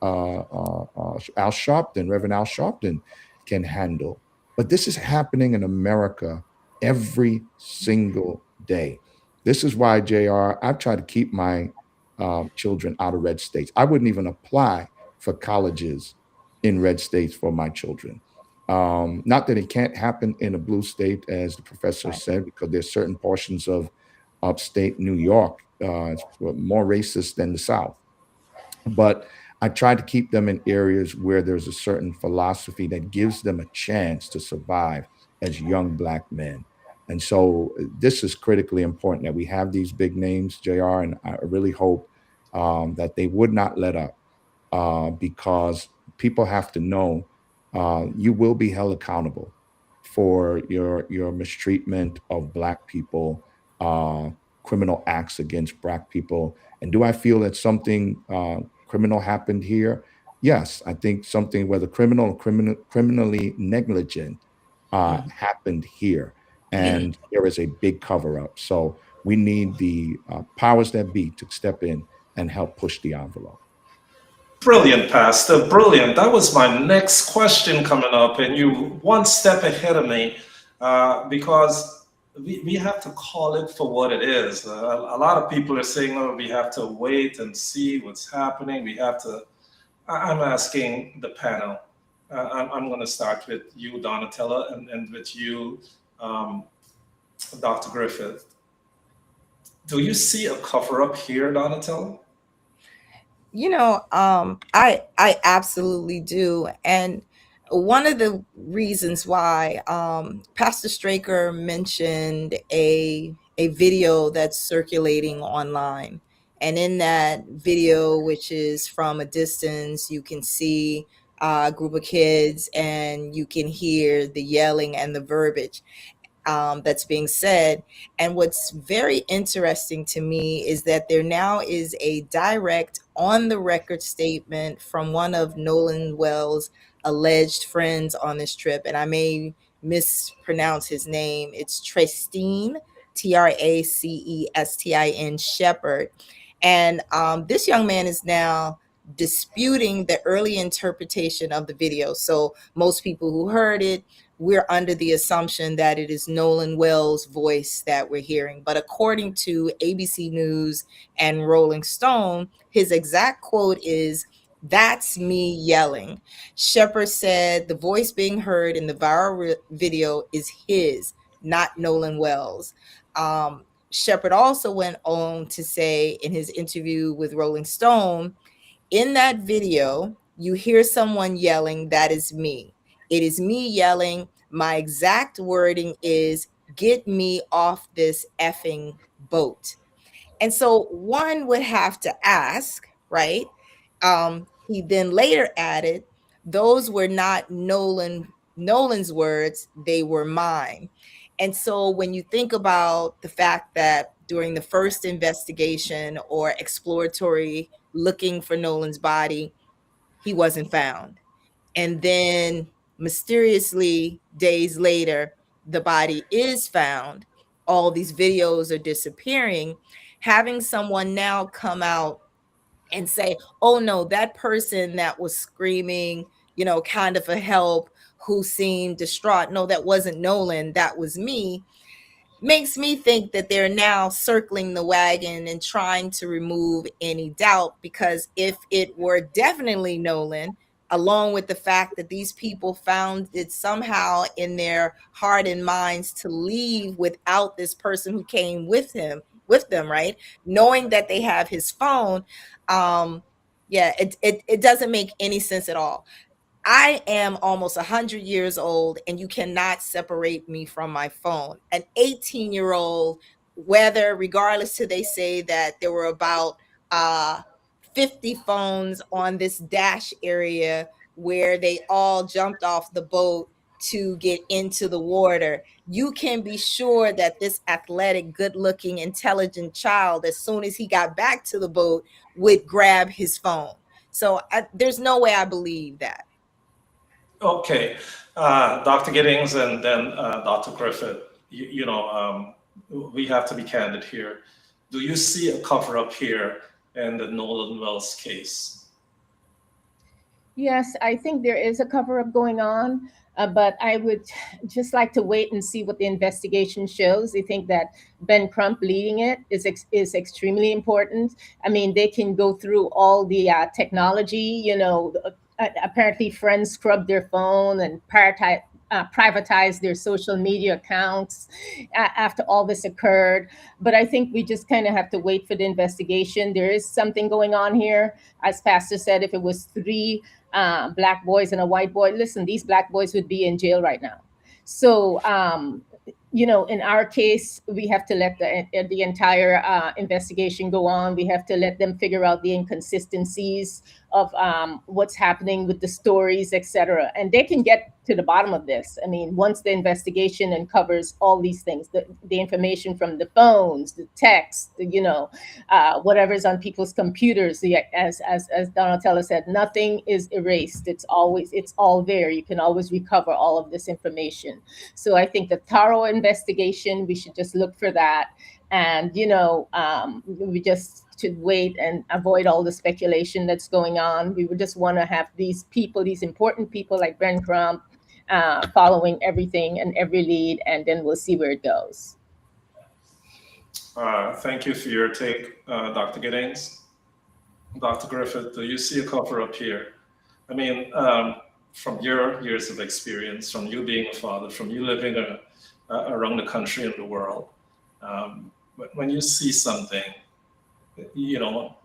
Sharpton, Reverend Al Sharpton, can handle. But this is happening in America every single day. This is why, JR, I've tried to keep my children out of red states. I wouldn't even apply for colleges in red states for my children. Not that it can't happen in a blue state, as the professor said, because there's certain portions of upstate New York it's more racist than the South. But I try to keep them in areas where there's a certain philosophy that gives them a chance to survive as young Black men. And so this is critically important that we have these big names, JR, and I really hope that they would not let up because people have to know you will be held accountable for your mistreatment of Black people, criminal acts against Black people. And do I feel that something criminal happened here? Yes, I think something, whether criminal or criminally negligent, happened here. And there is a big cover up. So we need the powers that be to step in and help push the envelope. Brilliant, Pastor. Brilliant. That was my next question coming up, and you one step ahead of me because we have to call it for what it is. A lot of people are saying, oh, we have to wait and see what's happening. We have to. I'm asking the panel. I'm going to start with you, Donatella, and with you, um, Dr. Griffith. Do you see a cover up here, Donatella? I absolutely do. And one of the reasons why Pastor Straker mentioned a video that's circulating online. And in that video, which is from a distance, you can see a group of kids and you can hear the yelling and the verbiage that's being said. And what's very interesting to me is that there now is a direct on the record statement from one of Nolan Wells' alleged friends on this trip. And I may mispronounce his name. It's Tracestin, Tracestin Shepherd. And this young man is now disputing the early interpretation of the video. So most people who heard it, we're under the assumption that it is Nolan Wells' voice that we're hearing. But according to ABC News and Rolling Stone, his exact quote is, "That's me yelling." Shepard said the voice being heard in the viral video is his, not Nolan Wells. Shepard also went on to say in his interview with Rolling Stone, in that video, you hear someone yelling, "That is me. It is me yelling. My exact wording is, get me off this effing boat." And so one would have to ask, right? He then later added, those were not Nolan's words, they were mine. And so when you think about the fact that during the first investigation or exploratory looking for Nolan's body, he wasn't found. And then mysteriously, days later, the body is found. All these videos are disappearing. Having someone now come out and say, oh no, that person that was screaming, kind of for help, who seemed distraught, no, that wasn't Nolan, that was me, makes me think that they're now circling the wagon and trying to remove any doubt. Because if it were definitely Nolan, along with the fact that these people found it somehow in their heart and minds to leave without this person who came with them, right? Knowing that they have his phone, it doesn't make any sense at all. I am almost 100 years old, and you cannot separate me from my phone. An 18-year-old, regardless to they say that there were about 50 phones on this dash area where they all jumped off the boat to get into the water. You can be sure that this athletic, good-looking, intelligent child, as soon as he got back to the boat, would grab his phone. So there's no way I believe that. Okay, Dr. Giddings and then Dr. Griffith, we have to be candid here. Do you see a cover up here in the Nolan Wells case? Yes, I think there is a cover up going on, but I would just like to wait and see what the investigation shows. I think that Ben Crump leading it is extremely important. I mean, they can go through all the technology, apparently friends scrubbed their phone and privatize their social media accounts after all this occurred. But I think we just kind of have to wait for the investigation. There is something going on here. As Pastor said, if it was three black boys and a white boy, listen, these black boys would be in jail right now. So, in our case, we have to let the entire investigation go on. We have to let them figure out the inconsistencies of what's happening with the stories, etc. And they can get to the bottom of this. I mean, once the investigation uncovers all these things, the information from the phones, the text, whatever's on people's computers, as Donatella said, nothing is erased. It's all there. You can always recover all of this information. So I think the thorough investigation, we should just look for that. And, we just should wait and avoid all the speculation that's going on. We would just want to have these people, these important people like Ben Crump, following everything and every lead, and then we'll see where it goes. Thank you for your take, Dr. Giddings. Dr. Griffith, do you see a cover up here? I mean, from your years of experience, from you being a father, from you living around the country and the world, when you see something,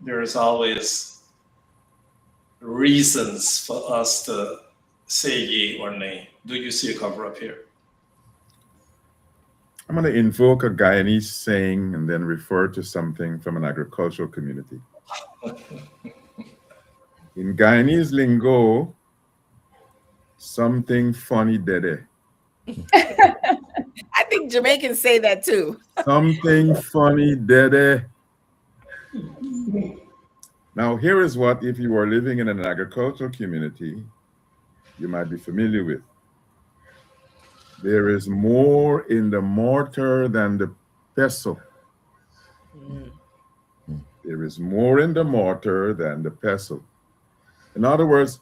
there's always reasons for us to say yay or nay. Do you see a cover up here? I'm going to invoke a Guyanese saying and then refer to something from an agricultural community. In Guyanese lingo, something funny dede. I think Jamaicans say that too. Something funny dede. Now, here is what, if you are living in an agricultural community, you might be familiar with. There is more in the mortar than the pestle. There is more in the mortar than the pestle. In other words,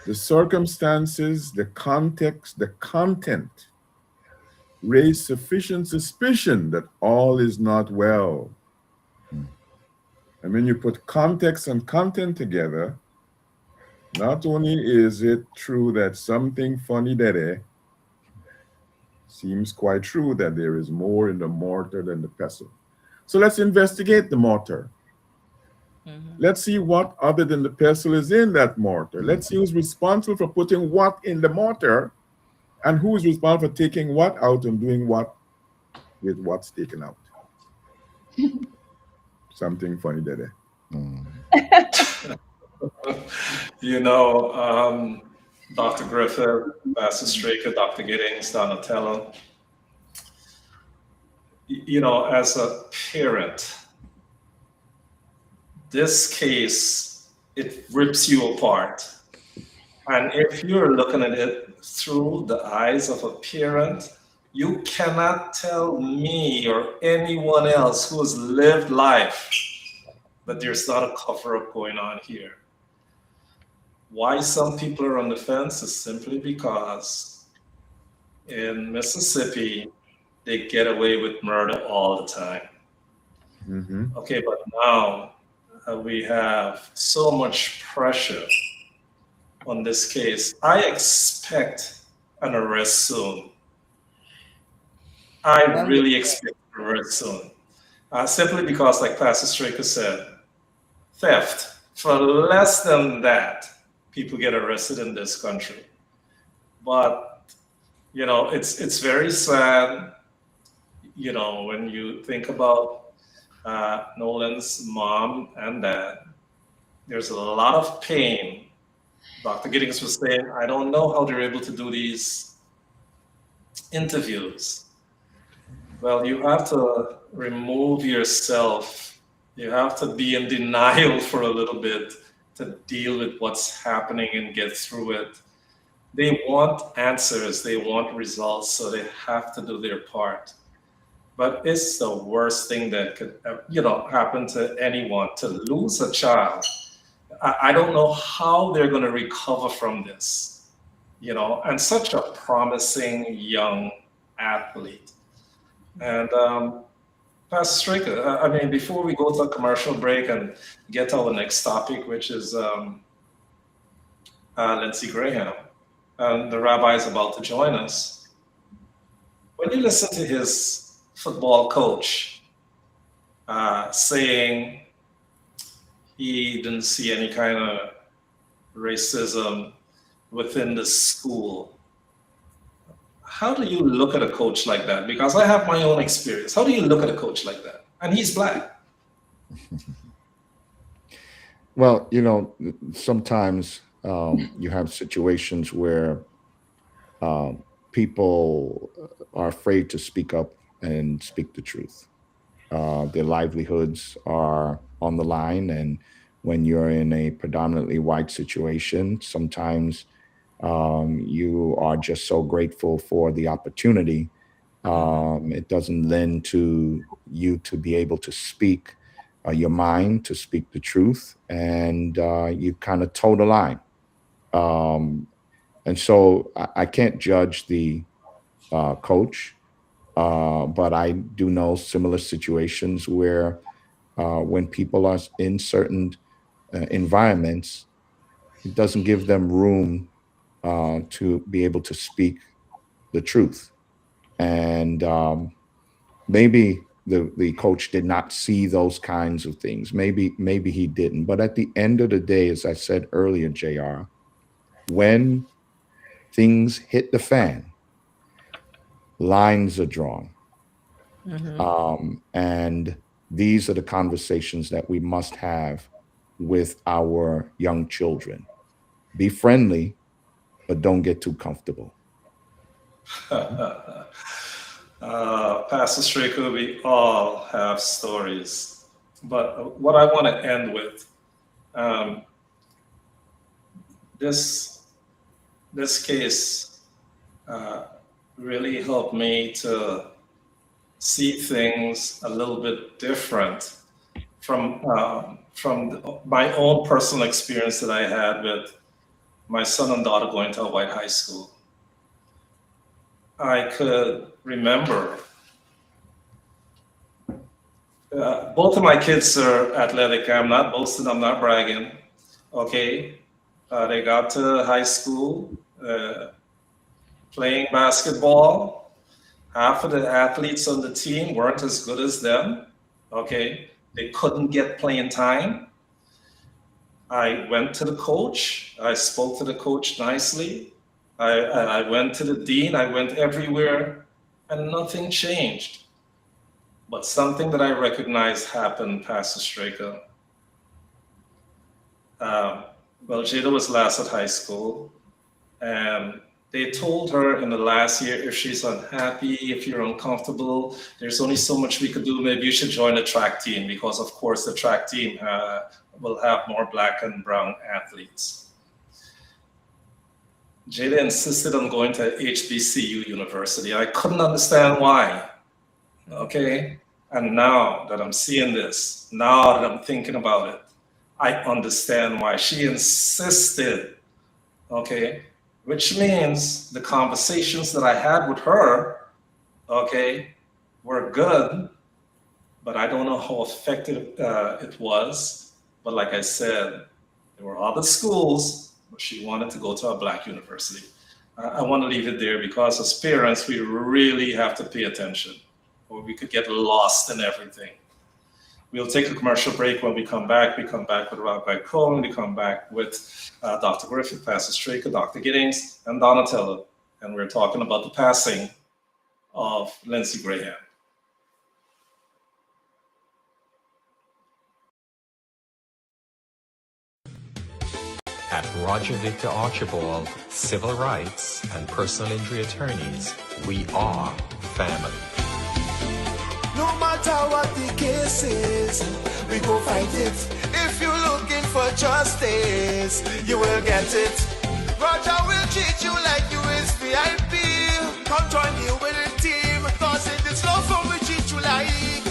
the circumstances, the context, the content raise sufficient suspicion that all is not well. And when you put context and content together, not only is it true that something funny dede, seems quite true that there is more in the mortar than the pestle. So let's investigate the mortar. Let's see what other than the pestle is in that mortar. Let's see who's responsible for putting what in the mortar and who's responsible for taking what out and doing what with what's taken out. Something funny there. Dr. Griffith, Pastor Straker, Dr. Giddings, Donatello, as a parent, this case, it rips you apart. And if you're looking at it through the eyes of a parent, you cannot tell me or anyone else who has lived life that there's not a cover-up going on here. Why some people are on the fence is simply because in Mississippi, they get away with murder all the time. Okay, but now we have so much pressure on this case. I expect an arrest soon. I really expect an arrest soon. Simply because, like Pastor Straker said, theft, for less than that, people get arrested in this country. But, it's very sad, when you think about Nolan's mom and dad, there's a lot of pain. Dr. Giddings was saying, I don't know how they're able to do these interviews. Well, you have to remove yourself. You have to be in denial for a little bit to deal with what's happening and get through it. They want answers, they want results, so they have to do their part. But it's the worst thing that could, happen to anyone, to lose a child. I don't know how they're going to recover from this, and such a promising young athlete. And Pastor Straker, before we go to a commercial break and get to our next topic, which is Lindsey Graham, and the rabbi is about to join us. When you listen to his football coach saying he didn't see any kind of racism within the school, how do you look at a coach like that? Because I have my own experience. How do you look at a coach like that? And he's Black. Well, sometimes you have situations where people are afraid to speak up and speak the truth. Their livelihoods are on the line. And when you're in a predominantly white situation, sometimes you are just so grateful for the opportunity. It doesn't lend to you to be able to speak your mind, to speak the truth, and you kind of toe the line. And so I can't judge the coach. But I do know similar situations where when people are in certain environments, it doesn't give them room to be able to speak the truth. And maybe the coach did not see those kinds of things. Maybe he didn't. But at the end of the day, as I said earlier, JR, when things hit the fan, lines are drawn. And these are the conversations that we must have with our young children. Be friendly, but don't get too comfortable. Pastor Straker, we all have stories. But what I want to end with, this case really helped me to see things a little bit different from my own personal experience that I had with my son and daughter going to a white high school. I could remember both of my kids are athletic. I'm not boasting, I'm not bragging. Okay, they got to high school playing basketball. Half of the athletes on the team weren't as good as them. Okay, they couldn't get playing time. I went to the coach. I spoke to the coach nicely. I went to the dean. I went everywhere, and nothing changed. But something that I recognized happened, Pastor Straker. Well, Jada was last at high school, and they told her in the last year, if she's unhappy, if you're uncomfortable, there's only so much we could do. Maybe you should join the track team, because of course the track team will have more black and brown athletes. Jada insisted on going to HBCU University. I couldn't understand why. Okay, and now that I'm seeing this, now that I'm thinking about it, I understand why she insisted. Okay, which means the conversations that I had with her, okay, were good, but I don't know how effective it was. But like I said, there were other schools, but she wanted to go to a black university. I want to leave it there, because as parents, we really have to pay attention, or we could get lost in everything. We'll take a commercial break. When we come back with Rabbi Cohen. We come back with Dr. Griffith, Pastor Straker, Dr. Giddings, and Donatello. And we're talking about the passing of Lindsey Graham. At Roger Victor Archibald Civil Rights and Personal Injury Attorneys, we are family. No matter what the case is, we go fight it. If you're looking for justice, you will get it. Roger will treat you like you is VIP. Come join you with the team, cause in this law firm we treat you like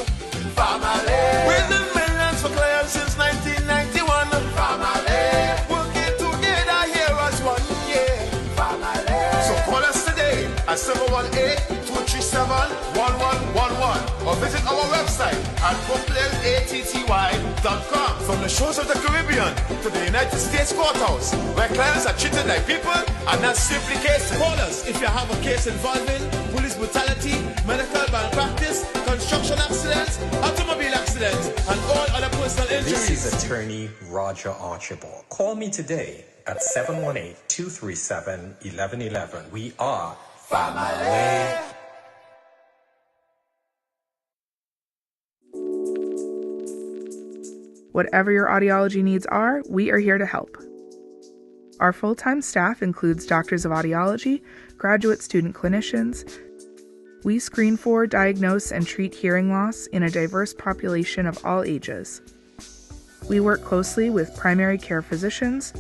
family. Winning millions for clients since 1991. Family. Working together here as one, yeah. Family. So call us today at 718-237-1111 or visit our website at BrooklynATTY.com. From the shores of the Caribbean to the United States Courthouse, where clients are treated like people and not simply cases. Call us if you have a case involving police brutality, medical malpractice, construction accidents, automobile accidents, and all other personal injuries. This is Attorney Roger Archibald. Call me today at 718-237-1111. We are family. Whatever your audiology needs are, we are here to help. Our full-time staff includes doctors of audiology, graduate student clinicians. We screen for, diagnose, and treat hearing loss in a diverse population of all ages. We work closely with primary care physicians,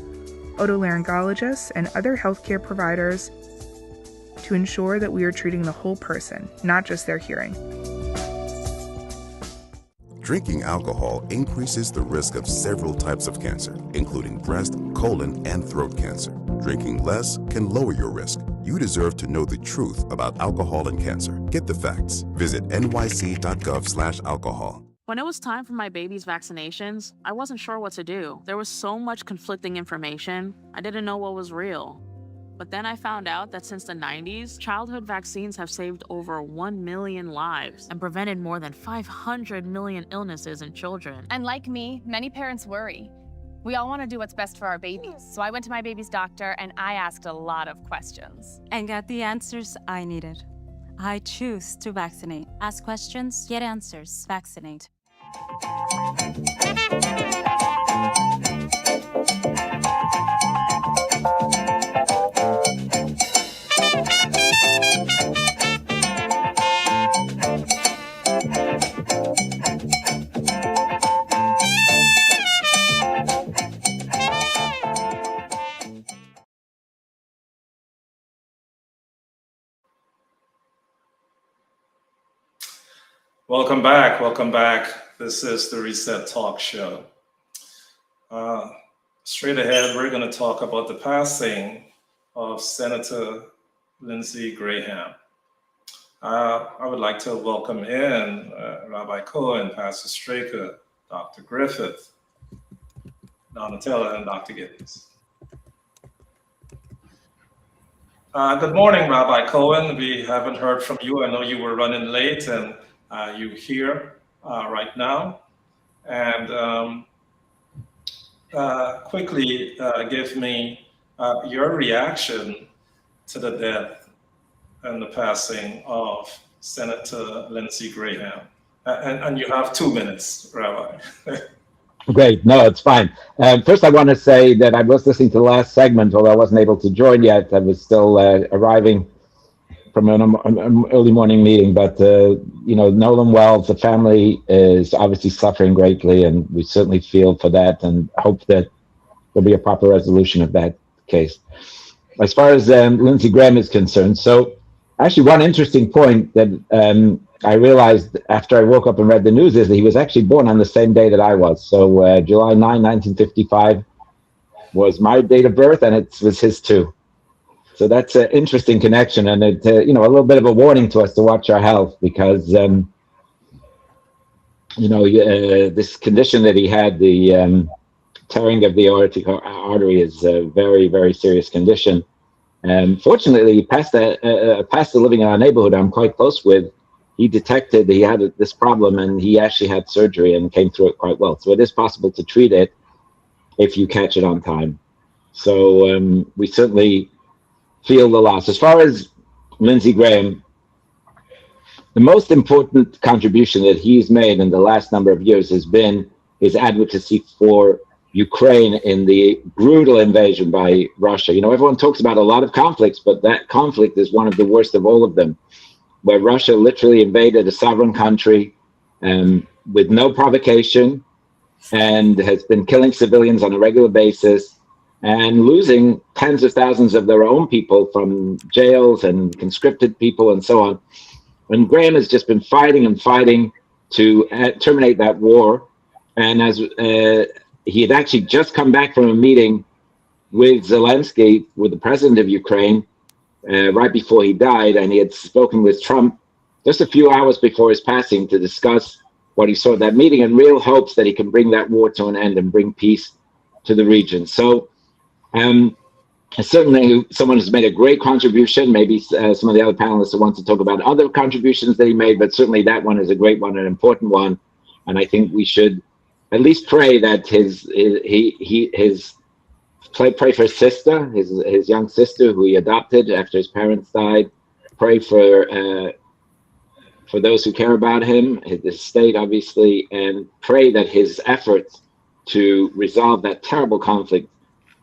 otolaryngologists, and other healthcare providers to ensure that we are treating the whole person, not just their hearing. Drinking alcohol increases the risk of several types of cancer, including breast, colon, and throat cancer. Drinking less can lower your risk. You deserve to know the truth about alcohol and cancer. Get the facts. Visit nyc.gov/alcohol. When it was time for my baby's vaccinations, I wasn't sure what to do. There was so much conflicting information. I didn't know what was real. But then I found out that since the 90s, childhood vaccines have saved over 1 million lives and prevented more than 500 million illnesses in children. And like me, many parents worry. We all want to do what's best for our babies. So I went to my baby's doctor and I asked a lot of questions. And got the answers I needed. I choose to vaccinate. Ask questions, get answers. Vaccinate. Welcome back. Welcome back. This is the Reset Talk Show. Straight ahead, we're going to talk about the passing of Senator Lindsey Graham. I would like to welcome in Rabbi Cohen, Pastor Straker, Dr. Griffith, Donatella, and Dr. Giddings. Good morning, Rabbi Cohen. We haven't heard from you. I know you were running late, and you're here right now. And quickly give me your reaction to the death and the passing of Senator Lindsey Graham. And you have 2 minutes, Rabbi. Great. No, it's fine. First, I want to say that I was listening to the last segment, although I wasn't able to join yet. I was still arriving from an early morning meeting. But, Nolan Wells, the family is obviously suffering greatly, and we certainly feel for that and hope that there'll be a proper resolution of that case. As far as Lindsey Graham is concerned, so actually one interesting point that I realized after I woke up and read the news is that he was actually born on the same day that I was. So July 9, 1955 was my date of birth, and it was his too. So that's an interesting connection, and it, a little bit of a warning to us to watch our health, because this condition that he had, the tearing of the aortic artery, is a very, very serious condition. And fortunately, he passed pastor living in our neighborhood I'm quite close with. He detected he had this problem, and he actually had surgery and came through it quite well. So it is possible to treat it if you catch it on time. So we certainly feel the loss. As far as Lindsey Graham, the most important contribution that he's made in the last number of years has been his advocacy for Ukraine in the brutal invasion by Russia. Everyone talks about a lot of conflicts, but that conflict is one of the worst of all of them, where Russia literally invaded a sovereign country with no provocation and has been killing civilians on a regular basis and losing tens of thousands of their own people from jails and conscripted people and so on. And Graham has just been fighting and fighting to terminate that war. And as he had actually just come back from a meeting with Zelensky, with the president of Ukraine, right before he died, and he had spoken with Trump just a few hours before his passing to discuss what he saw at that meeting, and real hopes that he can bring that war to an end and bring peace to the region. So certainly someone has made a great contribution. Maybe some of the other panelists will want to talk about other contributions that he made, but certainly that one is a great one, an important one. And I think we should at least pray that pray for his sister, his young sister who he adopted after his parents died. Pray for those who care about him, his state, obviously, and pray that his efforts to resolve that terrible conflict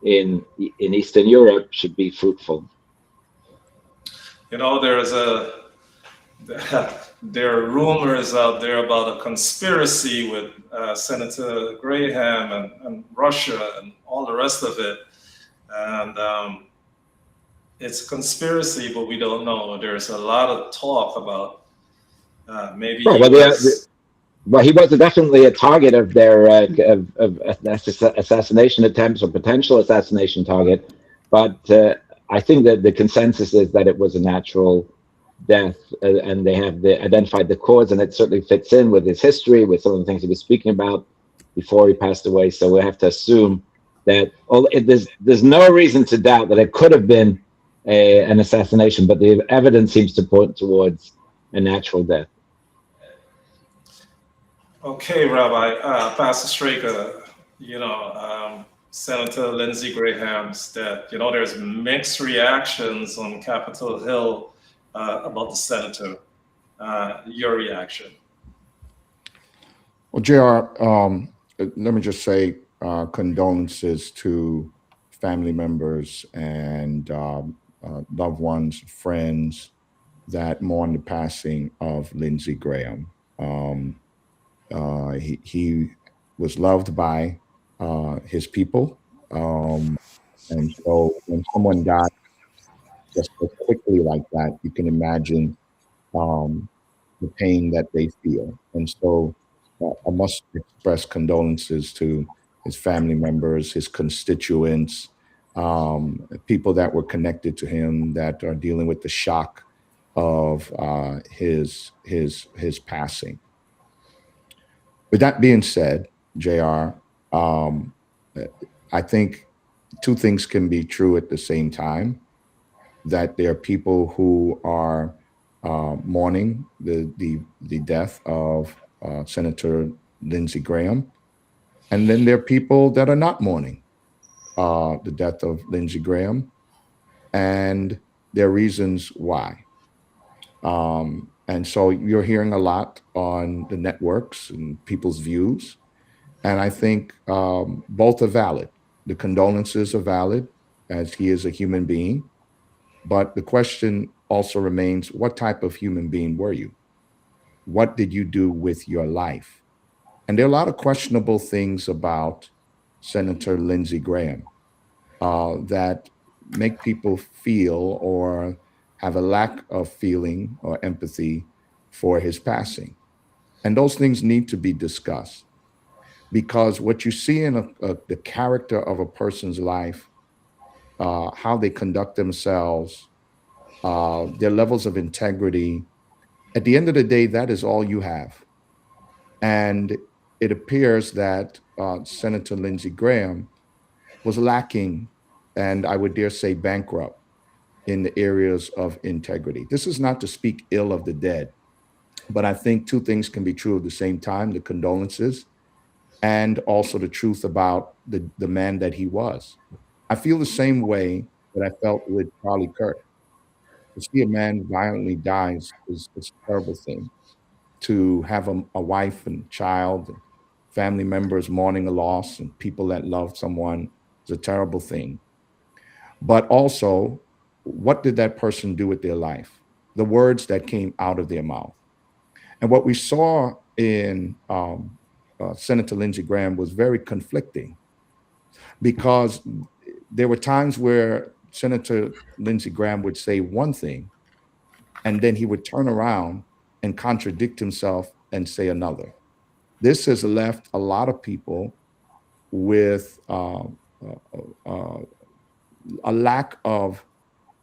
in Eastern Europe should be fruitful. There are rumors out there about a conspiracy with Senator Graham and Russia and all the rest of it. And it's a conspiracy, but we don't know. There's a lot of talk about maybe. Well, he was definitely a target of their assassination attempts, or potential assassination target. But I think that the consensus is that it was a natural death, and they have identified the cause, and it certainly fits in with his history, with some of the things he was speaking about before he passed away. So we have to assume that there's no reason to doubt that it could have been an assassination, but the evidence seems to point towards a natural death. Okay, Rabbi, Pastor Straker, Senator Lindsey Graham's death. There's mixed reactions on Capitol Hill about the senator. Your reaction? Well, JR, let me just say condolences to family members and loved ones, friends that mourn the passing of Lindsey Graham. He was loved by his people. And so when someone dies just so quickly like that, you can imagine the pain that they feel. And so I must express condolences to his family members, his constituents, people that were connected to him that are dealing with the shock of his passing. With that being said, JR, I think two things can be true at the same time. That there are people who are mourning the death of Senator Lindsey Graham, and then there are people that are not mourning the death of Lindsey Graham, and there are reasons why. And so you're hearing a lot on the networks and people's views, and I think both are valid. The condolences are valid, as he is a human being. But the question also remains, what type of human being were you? What did you do with your life? And there are a lot of questionable things about Senator Lindsey Graham that make people feel or have a lack of feeling or empathy for his passing. And those things need to be discussed, because what you see in the character of a person's life, how they conduct themselves, their levels of integrity. At the end of the day, that is all you have. And it appears that Senator Lindsey Graham was lacking, and I would dare say bankrupt, in the areas of integrity. This is not to speak ill of the dead, but I think two things can be true at the same time: the condolences and also the truth about the man that he was. I feel the same way that I felt with Charlie Kirk. To see a man violently dies is a terrible thing. To have a wife and child and family members mourning a loss and people that love someone is a terrible thing. But also, what did that person do with their life? The words that came out of their mouth. And what we saw in Senator Lindsey Graham was very conflicting, because there were times where Senator Lindsey Graham would say one thing, and then he would turn around and contradict himself and say another. This has left a lot of people with a lack of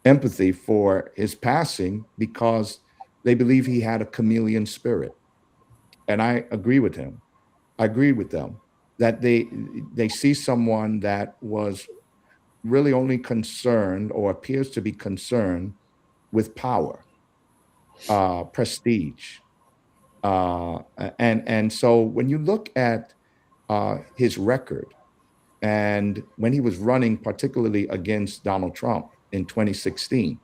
empathy for his passing, because they believe he had a chameleon spirit. And I agree with him. I agree with them that they see someone that was really only concerned, or appears to be concerned, with power, prestige. And so when you look at his record, and when he was running particularly against Donald Trump in 2016,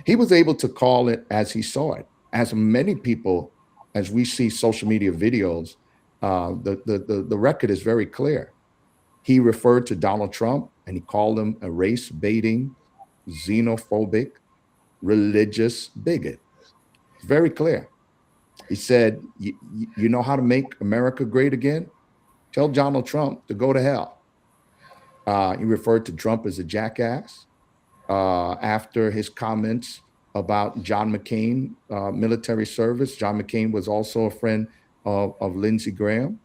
he was able to call it as he saw it. As many people, as we see social media videos, the record is very clear. He referred to Donald Trump and he called him a race baiting, xenophobic, religious bigot. It's very clear. He said, you know how to make America great again? Tell Donald Trump to go to hell. He referred to Trump as a jackass after his comments about John McCain military service. John McCain was also a friend of Lindsey Graham.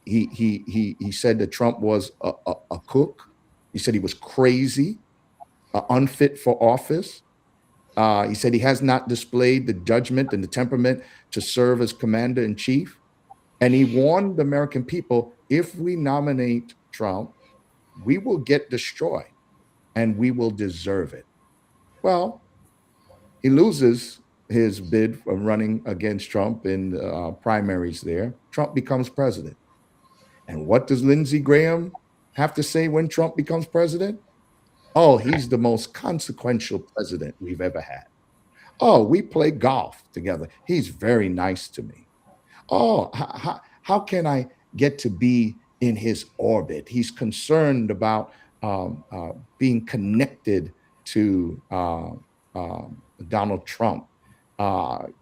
He said that Trump was a cook. He said he was crazy, unfit for office. He said he has not displayed the judgment and the temperament to serve as commander in chief. And he warned the American people, if we nominate Trump, we will get destroyed and we will deserve it. Well, he loses his bid for running against Trump in the primaries there. Trump becomes president. And what does Lindsey Graham have to say when Trump becomes president? Oh, he's the most consequential president we've ever had. Oh, we play golf together. He's very nice to me. Oh, how can I get to be in his orbit? He's concerned about being connected to Donald Trump.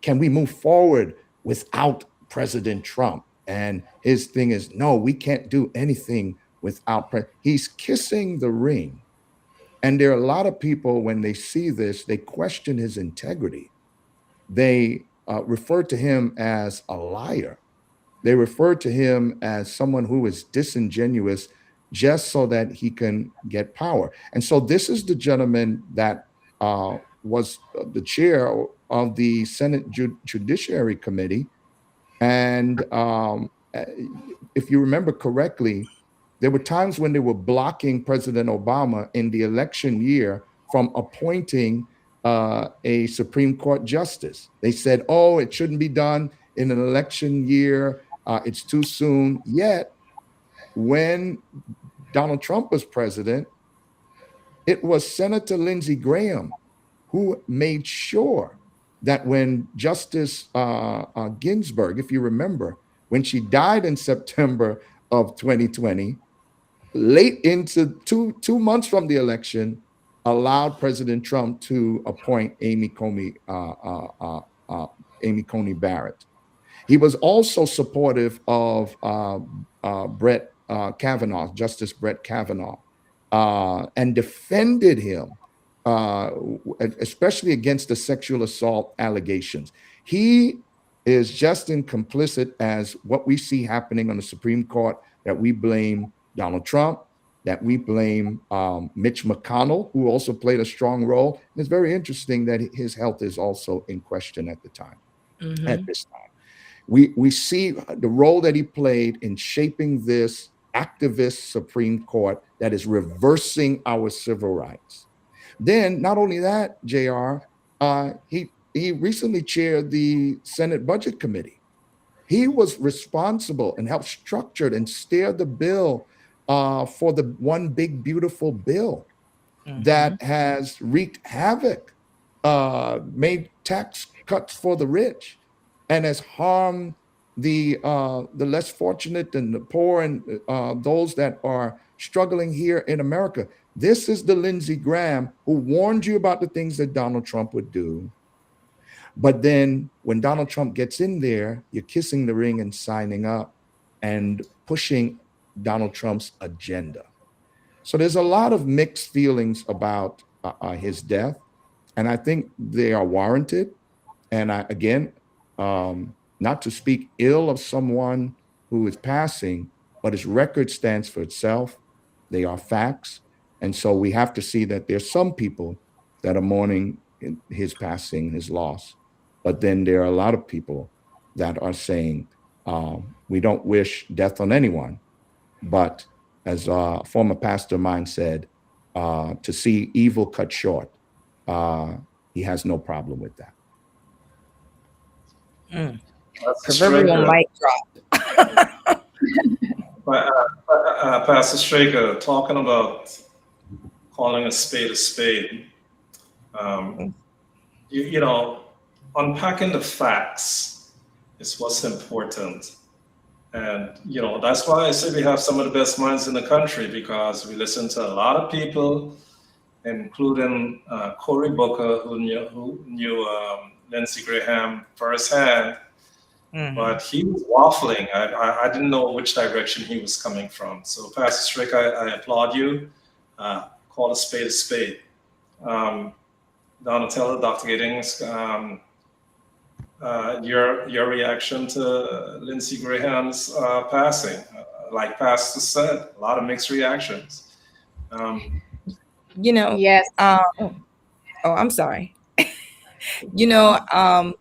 Can we move forward without President Trump? And his thing is, no, we can't do anything without. He's kissing the ring. And there are a lot of people, when they see this, they question his integrity. They refer to him as a liar. They refer to him as someone who is disingenuous just so that he can get power. And so this is the gentleman that was the chair of the Senate Judiciary Committee. And if you remember correctly, there were times when they were blocking President Obama in the election year from appointing a Supreme Court justice. They said, oh, it shouldn't be done in an election year. It's too soon. Yet, when Donald Trump was president, it was Senator Lindsey Graham who made sure that when Justice Ginsburg, if you remember, when she died in September of 2020, late into two months from the election, allowed President Trump to appoint Amy Coney Barrett. He was also supportive of Brett Kavanaugh, Justice Brett Kavanaugh, and defended him, especially against the sexual assault allegations. He is just as complicit as what we see happening on the Supreme Court, that we blame Donald Trump, that we blame Mitch McConnell, who also played a strong role. And it's very interesting that his health is also in question at the time, at this time. We see the role that he played in shaping this activist Supreme Court that is reversing our civil rights. Then, not only that, JR, he recently chaired the Senate Budget Committee. He was responsible and helped structure and steer the bill for the One Big Beautiful Bill that has wreaked havoc, made tax cuts for the rich, and has harmed the less fortunate and the poor and those that are struggling here in America. This is the Lindsey Graham who warned you about the things that Donald Trump would do. But then when Donald Trump gets in there, you're kissing the ring and signing up and pushing Donald Trump's agenda. So there's a lot of mixed feelings about his death. And I think they are warranted. And again, not to speak ill of someone who is passing, but his record stands for itself. They are facts. And so we have to see that there's some people that are mourning his passing, his loss. But then there are a lot of people that are saying, we don't wish death on anyone. But as a former pastor of mine said, to see evil cut short, he has no problem with that. Proverbial mic drop. Pastor Straker, talking about calling a spade, you know, unpacking the facts is what's important. And, you know, that's why I say we have some of the best minds in the country, because we listen to a lot of people, including Cory Booker, who knew Lindsey Graham firsthand. But he was waffling. I didn't know which direction he was coming from. So, Pastor Strick, I applaud you. Call a spade. Donatella, Dr. Giddings, your reaction to Lindsey Graham's passing. Like Pastor said, a lot of mixed reactions. You know, Yes. oh, I'm sorry. You know,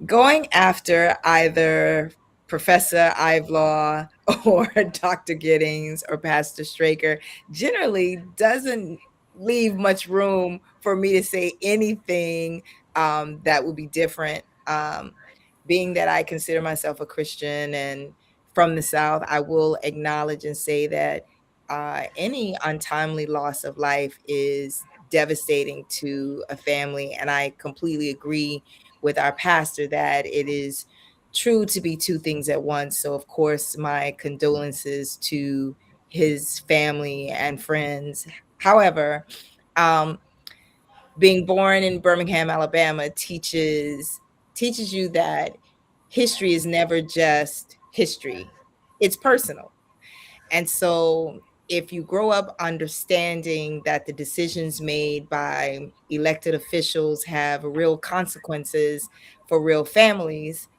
going after either Professor Ivelaw or Dr. Giddings or Pastor Straker generally doesn't leave much room for me to say anything that would be different. Being that I consider myself a Christian and from the South, I will acknowledge and say that any untimely loss of life is devastating to a family. And I completely agree with our pastor that it is true to be two things at once. So, of course, my condolences to his family and friends. However, being born in Birmingham, Alabama teaches you that history is never just history. It's personal. And so if you grow up understanding that the decisions made by elected officials have real consequences for real families.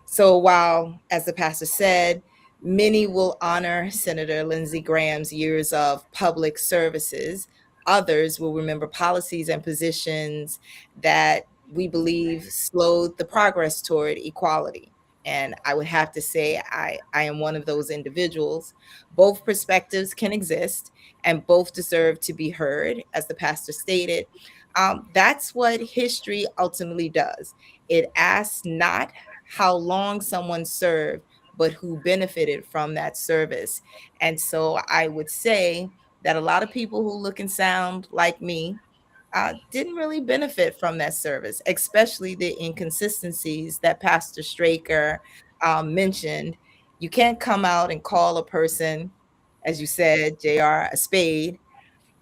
So while, as the pastor said, many will honor Senator Lindsey Graham's years of public services, others will remember policies and positions that we believe slowed the progress toward equality. And I would have to say I am one of those individuals. Both perspectives can exist and both deserve to be heard, as the pastor stated. That's what history ultimately does. It asks not how long someone served, but who benefited from that service. And so I would say that a lot of people who look and sound like me didn't really benefit from that service, especially the inconsistencies that Pastor Straker mentioned. You can't come out and call a person, as you said, JR, a spade,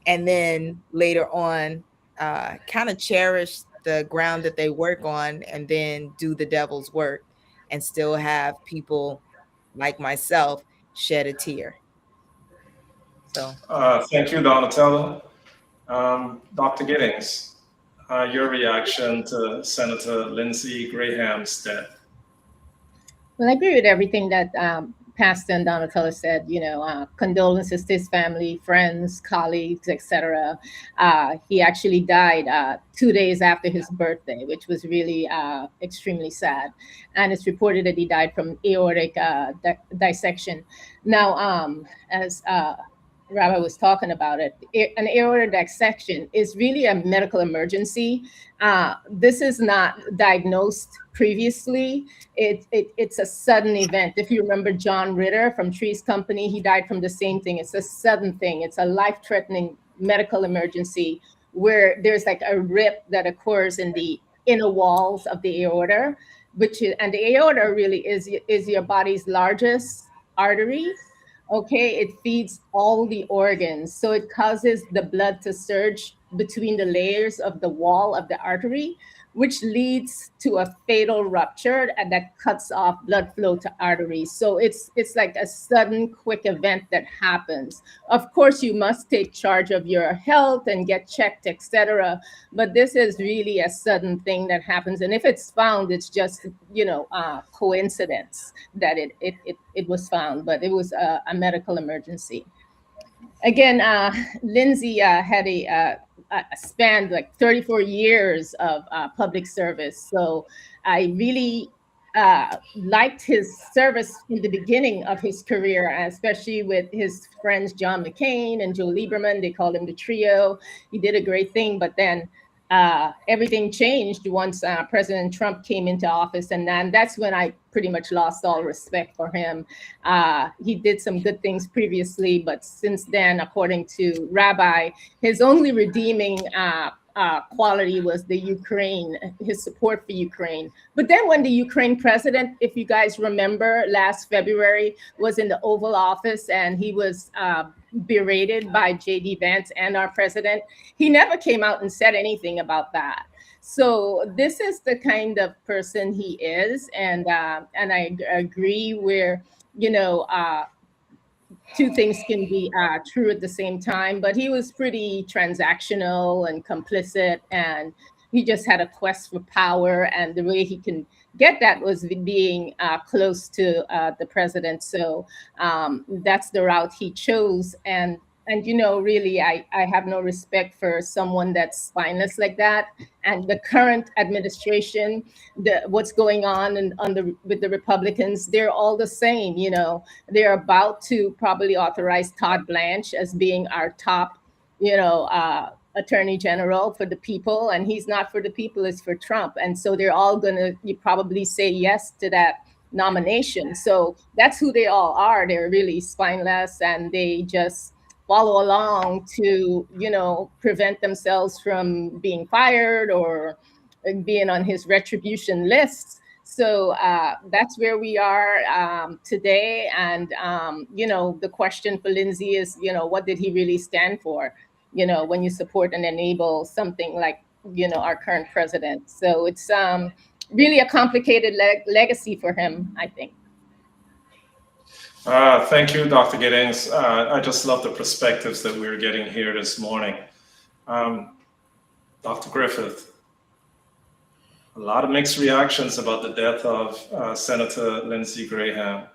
and then later on kind of cherish the ground that they work on and then do the devil's work and still have people like myself shed a tear. So Thank you, Donatella. Dr. Giddings, your reaction to Senator Lindsey Graham's death? Well, I agree with everything that Pastor and Donatella said. Condolences to his family, friends, colleagues, etc. He actually died 2 days after his birthday, which was really extremely sad. And it's reported that he died from aortic dissection. Now, as Rabbi was talking about it, an aortic dissection is really a medical emergency. This is not diagnosed previously. It's a sudden event. If you remember John Ritter from Trees Company, he died from the same thing. It's a sudden thing. It's a life-threatening medical emergency where there's like a rip that occurs in the inner walls of the aorta, and the aorta really is your body's largest artery. Okay, it feeds all the organs. So it causes the blood to surge between the layers of the wall of the artery, which leads to a fatal rupture and that cuts off blood flow to arteries. So it's like a sudden, quick event that happens. Of course, you must take charge of your health and get checked, etc. But this is really a sudden thing that happens. And if it's found, it's just, coincidence that it was found, but it was a medical emergency. Again, Lindsey had a span like 34 years of public service. So I really liked his service in the beginning of his career, especially with his friends John McCain and Joe Lieberman. They called him the trio. He did a great thing, but then everything changed once President Trump came into office, and then that's when I pretty much lost all respect for him. He did some good things previously, but since then, according to Rabbi, his only redeeming quality was the Ukraine, his support for Ukraine. But then when the Ukraine president, if you guys remember, last February was in the Oval Office and he was berated by J.D. Vance and our president, he never came out and said anything about that. So this is the kind of person he is, and I agree where two things can be true at the same time. But he was pretty transactional and complicit, and he just had a quest for power, and the way he can get that was being close to the president. So that's the route he chose. And really, I have no respect for someone that's spineless like that. And the current administration, what's going on with the Republicans, they're all the same. They're about to probably authorize Todd Blanche as being our top, attorney general for the people, and he's not for the people, it's for Trump. And so they're all going to probably say yes to that nomination. So that's who they all are. They're really spineless, and they just follow along to prevent themselves from being fired or being on his retribution list. So that's where we are today. And the question for Lindsay is, what did he really stand for? When you support and enable something like our current president. So it's really a complicated legacy for him, I think. Thank you, Dr. Giddings. I just love the perspectives that we're getting here this morning. Dr. Griffith, a lot of mixed reactions about the death of Senator Lindsey Graham.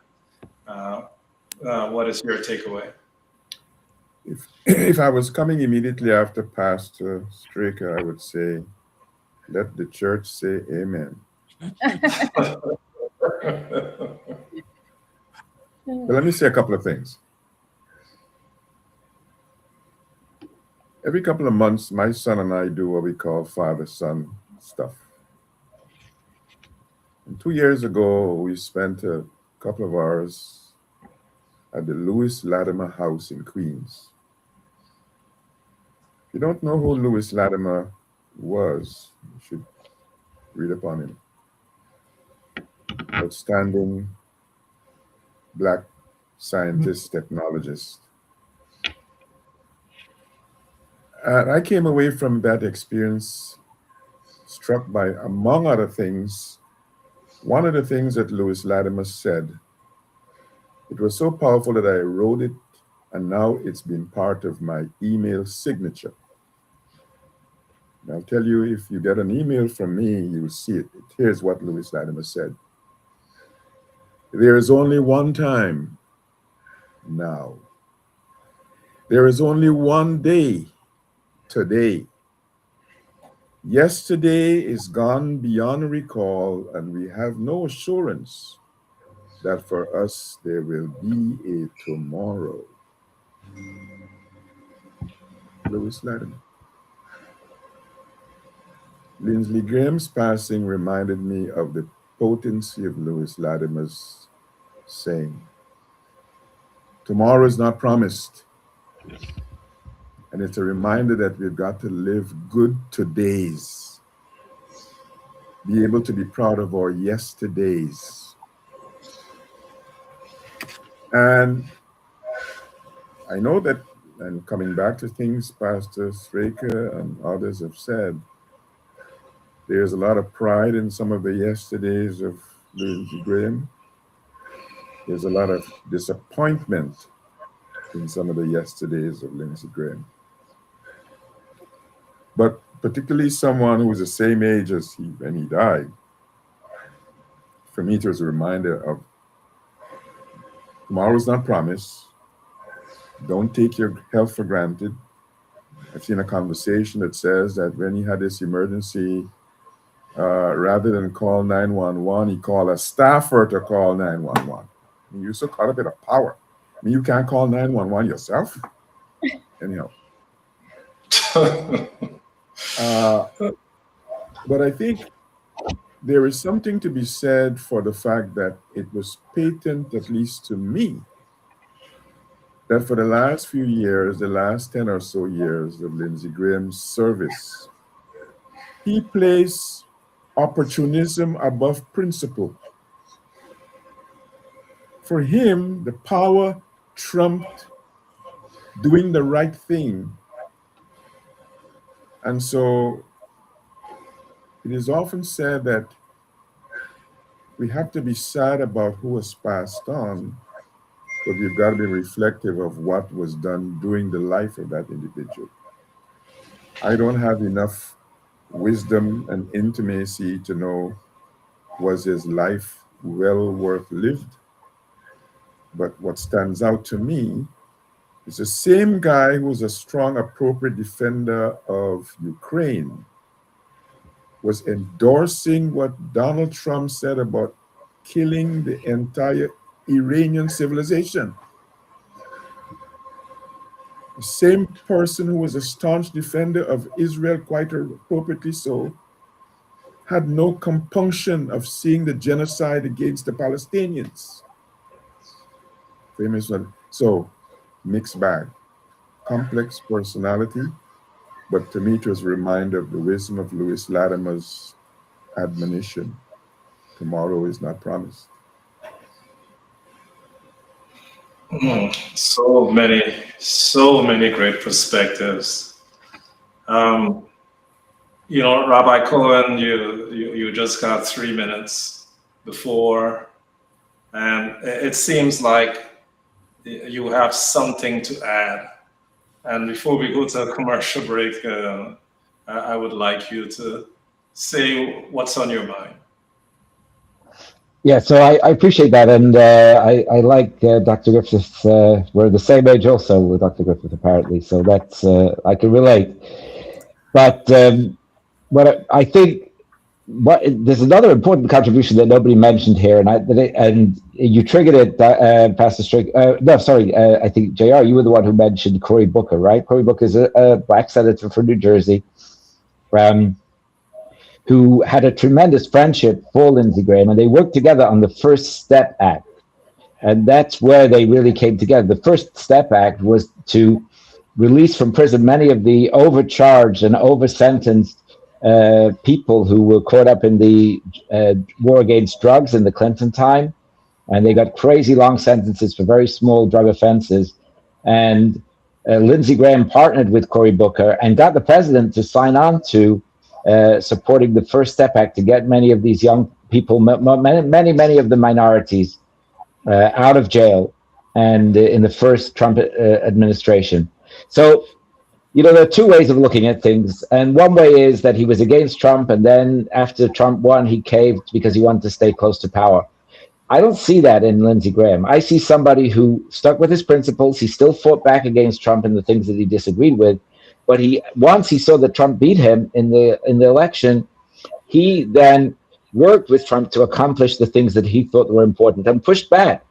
What is your takeaway? If I was coming immediately after Pastor Straker, I would say, let the church say amen. But let me say a couple of things. Every couple of months, my son and I do what we call father-son stuff. And 2 years ago, we spent a couple of hours at the Lewis Latimer house in Queens. If you don't know who Lewis Latimer was, you should read upon him. Outstanding Black scientist, technologist. And I came away from that experience struck by, among other things, one of the things that Lewis Latimer said. It was so powerful that I wrote it, and now it's been part of my email signature. And I'll tell you, if you get an email from me, you'll see it. Here's what Lewis Latimer said. There is only one time now. There is only one day, today. Yesterday is gone beyond recall, and we have no assurance that for us there will be a tomorrow. Lewis Latimer. Lindsey Graham's passing reminded me of the potency of Lewis Latimer's saying, tomorrow is not promised. And it's a reminder that we've got to live good todays, be able to be proud of our yesterdays. And I know that, and coming back to things Pastor Straker and others have said, there's a lot of pride in some of the yesterdays of Lindsey Graham. There's a lot of disappointment in some of the yesterdays of Lindsey Graham. But particularly someone who was the same age as he when he died, for me it was a reminder of tomorrow's not promised. Don't take your health for granted. I've seen a conversation that says that when he had this emergency, rather than call 911, he called a staffer to call 911. You're so caught up in a power. I mean, you can't call 911 yourself. Anyhow. But I think there is something to be said for the fact that it was patent, at least to me, that for the last few years, the last 10 or so years of Lindsey Graham's service, he placed opportunism above principle. For him, the power trumped doing the right thing. And so it is often said that we have to be sad about who has passed on, but we've got to be reflective of what was done during the life of that individual. I don't have enough wisdom and intimacy to know, was his life well worth lived? But what stands out to me It's the same guy who's a strong, appropriate defender of Ukraine, was endorsing what Donald Trump said about killing the entire Iranian civilization. The same person who was a staunch defender of Israel, quite appropriately so, had no compunction of seeing the genocide against the Palestinians. Famous one. So, mixed bag. Complex personality, but to me it was a reminder of the wisdom of Lewis Latimer's admonition: tomorrow is not promised. So many great perspectives. Rabbi Cohen, you just got 3 minutes before, and it seems like you have something to add. And before we go to a commercial break, I would like you to say what's on your mind. Yeah, so I appreciate that, and I like Dr. Griffiths. We're the same age also with Dr. Griffith, apparently, so that's I can relate. But what I think, there's another important contribution that nobody mentioned here, and you triggered it, Pastor Strick. No, sorry, I think J.R. You were the one who mentioned Cory Booker, right? Cory Booker is a black senator from New Jersey. Who had a tremendous friendship for Lindsey Graham, and they worked together on the First Step Act. And that's where they really came together. The First Step Act was to release from prison many of the overcharged and over-sentenced people who were caught up in the war against drugs in the Clinton time. And they got crazy long sentences for very small drug offenses. And Lindsey Graham partnered with Cory Booker and got the president to sign on to supporting the First Step Act to get many of these young people, many of the minorities out of jail, and in the first Trump administration. So, there are two ways of looking at things. And one way is that he was against Trump, and then after Trump won, he caved because he wanted to stay close to power. I don't see that in Lindsey Graham. I see somebody who stuck with his principles. He still fought back against Trump and the things that he disagreed with. But once he saw that Trump beat him in the election, he then worked with Trump to accomplish the things that he thought were important and pushed back.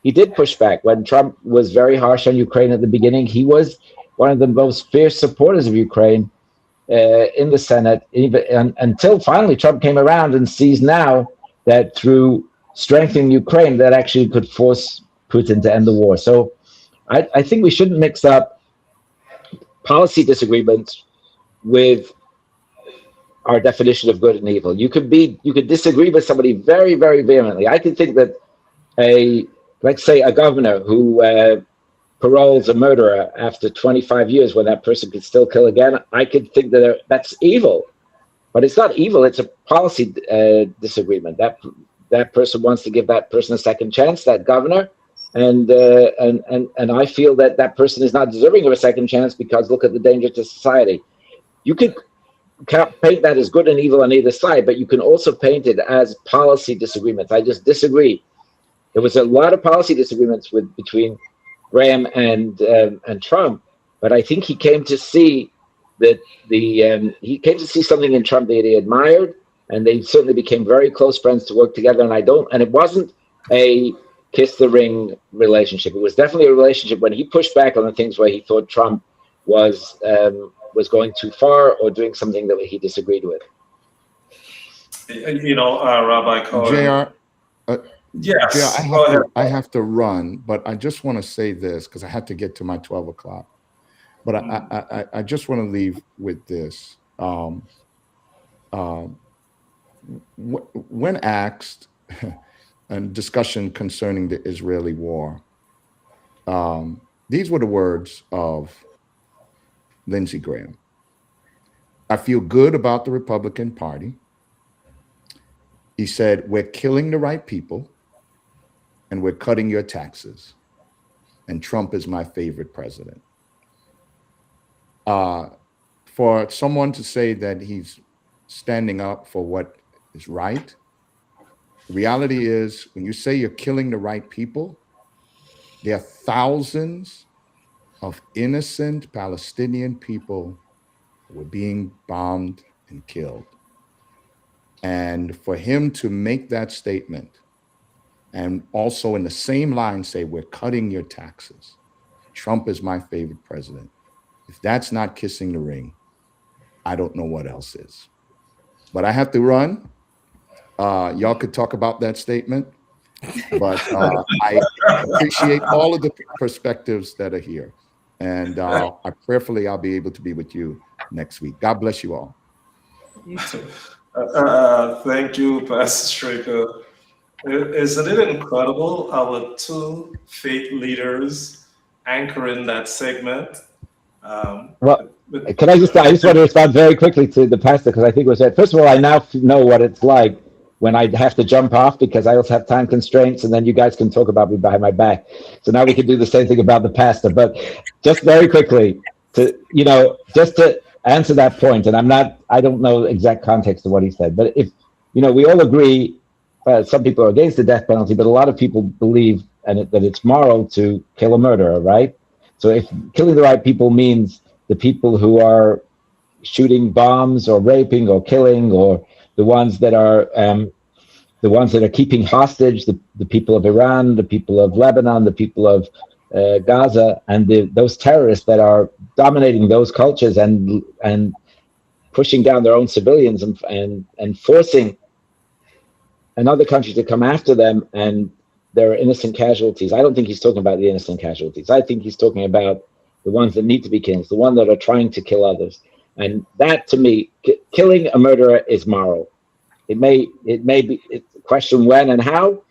He did push back. When Trump was very harsh on Ukraine at the beginning, he was one of the most fierce supporters of Ukraine in the Senate, until finally Trump came around and sees now that through strengthening Ukraine, that actually could force Putin to end the war. So I think we shouldn't mix up policy disagreements with our definition of good and evil. You could disagree with somebody very, very vehemently. I could think that let's say a governor who paroles a murderer after 25 years when that person could still kill again, I could think that that's evil. But it's not evil, it's a policy disagreement. That person wants to give that person a second chance, that governor, and I feel that person is not deserving of a second chance because look at the danger to society. You could paint that as good and evil on either side, but you can also paint it as policy disagreements. I just disagree. There was a lot of policy disagreements between Graham and Trump, but I think he came to see that he came to see something in Trump that he admired, and they certainly became very close friends to work together. And it wasn't a kiss the ring relationship. It was definitely a relationship when he pushed back on the things where he thought Trump was going too far or doing something that he disagreed with. Rabbi Cohen. J.R. Yes. I have to run, but I just want to say this because I have to get to my 12 o'clock. But I just want to leave with this. When asked a discussion concerning the Israeli war, these were the words of Lindsey Graham. I feel good about the Republican Party. He said, we're killing the right people and we're cutting your taxes. And Trump is my favorite president. For someone to say that he's standing up for what is right, the reality is when you say you're killing the right people, there are thousands of innocent Palestinian people who were being bombed and killed. And for him to make that statement and also in the same line say, we're cutting your taxes. Trump is my favorite president. If that's not kissing the ring, I don't know what else is. But I have to run. Y'all could talk about that statement, but I appreciate all of the perspectives that are here. And prayerfully, I'll be able to be with you next week. God bless you all. You too. Thank you, Pastor Straker. Isn't it incredible our two faith leaders anchoring that segment? Well, I just want to respond very quickly to the pastor because I think it was right. First of all, I now know what it's like when I have to jump off because I also have time constraints, and then you guys can talk about me behind my back. So now we can do the same thing about the pastor. But just very quickly just to answer that point, and I don't know exact context of what he said, but if we all agree, some people are against the death penalty, but a lot of people believe that it's moral to kill a murderer, right? So if killing the right people means the people who are shooting bombs or raping or killing, or the ones that are keeping hostage the people of Iran, the people of Lebanon, the people of Gaza, and those terrorists that are dominating those cultures and pushing down their own civilians and forcing another country to come after them, and there are innocent casualties. I don't think he's talking about the innocent casualties. I think he's talking about the ones that need to be killed, the ones that are trying to kill others. And that, to me, killing a murderer is moral. It may be question when and how,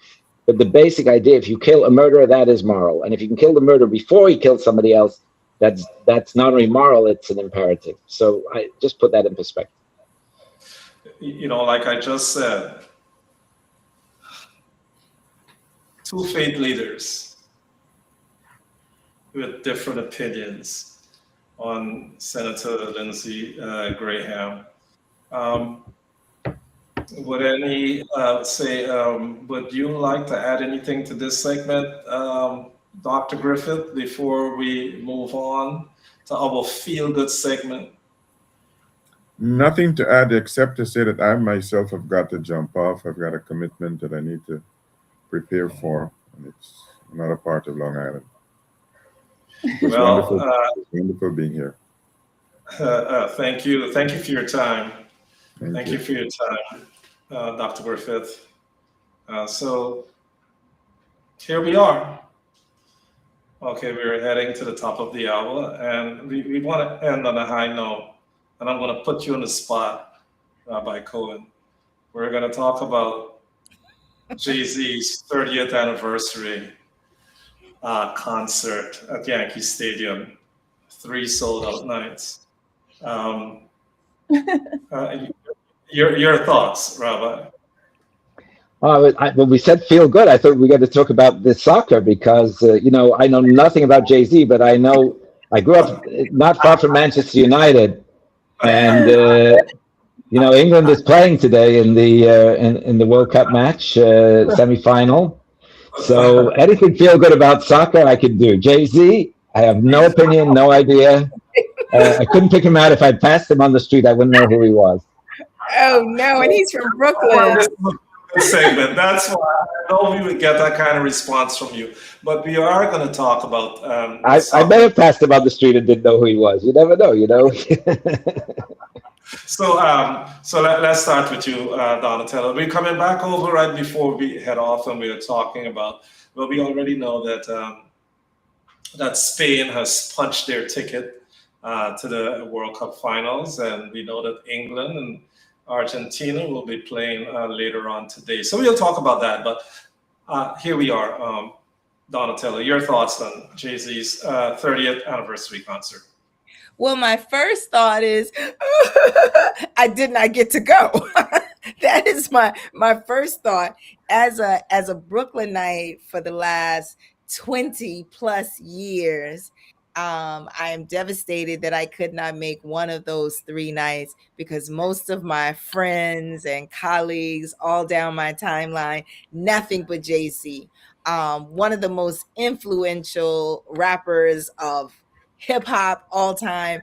but the basic idea: if you kill a murderer, that is moral. And if you can kill the murderer before he kills somebody else, that's not only moral; it's an imperative. So I just put that in perspective. Like I just said, two faith leaders with different opinions on Senator Lindsey Graham. Would any would you like to add anything to this segment, Dr. Griffith, before we move on to our feel-good segment? Nothing to add except to say that I myself have got to jump off. I've got a commitment that I need to prepare for, and it's not a part of Long Island. It's wonderful being here. Thank you for your time. Thank you for your time, Dr. Griffith. So here we are. Okay, we're heading to the top of the hour, and we want to end on a high note. And I'm going to put you on the spot, Rabbi Cohen. We're going to talk about Jay-Z's 30th anniversary concert at Yankee Stadium, 3 sold-out nights. Your thoughts, Rabbi? When we said feel good, I thought we got to talk about the soccer because, I know nothing about Jay-Z, but I know I grew up not far from Manchester United. And, England is playing today in the World Cup match, semifinal. So anything feel good about soccer, I could do. Jay-Z, I have no opinion, no idea. I couldn't pick him out. If I passed him on the street, I wouldn't know who he was. Oh, no, and he's from Brooklyn. Segment. That's why I know we would get that kind of response from you. But we are going to talk about. I may have passed him on the street and didn't know who he was. You never know, So let's start with you, Donatello. We're coming back over right before we head off, and we are talking about. Well, we already know that Spain has punched their ticket to the World Cup finals, and we know that England and Argentina will be playing later on today. So we'll talk about that. But here we are, Donatello. Your thoughts on Jay-Z's 30th anniversary concert? Well, my first thought is I did not get to go. That is my first thought as a Brooklynite for the last 20 plus years. I am devastated that I could not make one of those 3 nights because most of my friends and colleagues all down my timeline, nothing but Jay-Z. One of the most influential rappers of hip hop all time.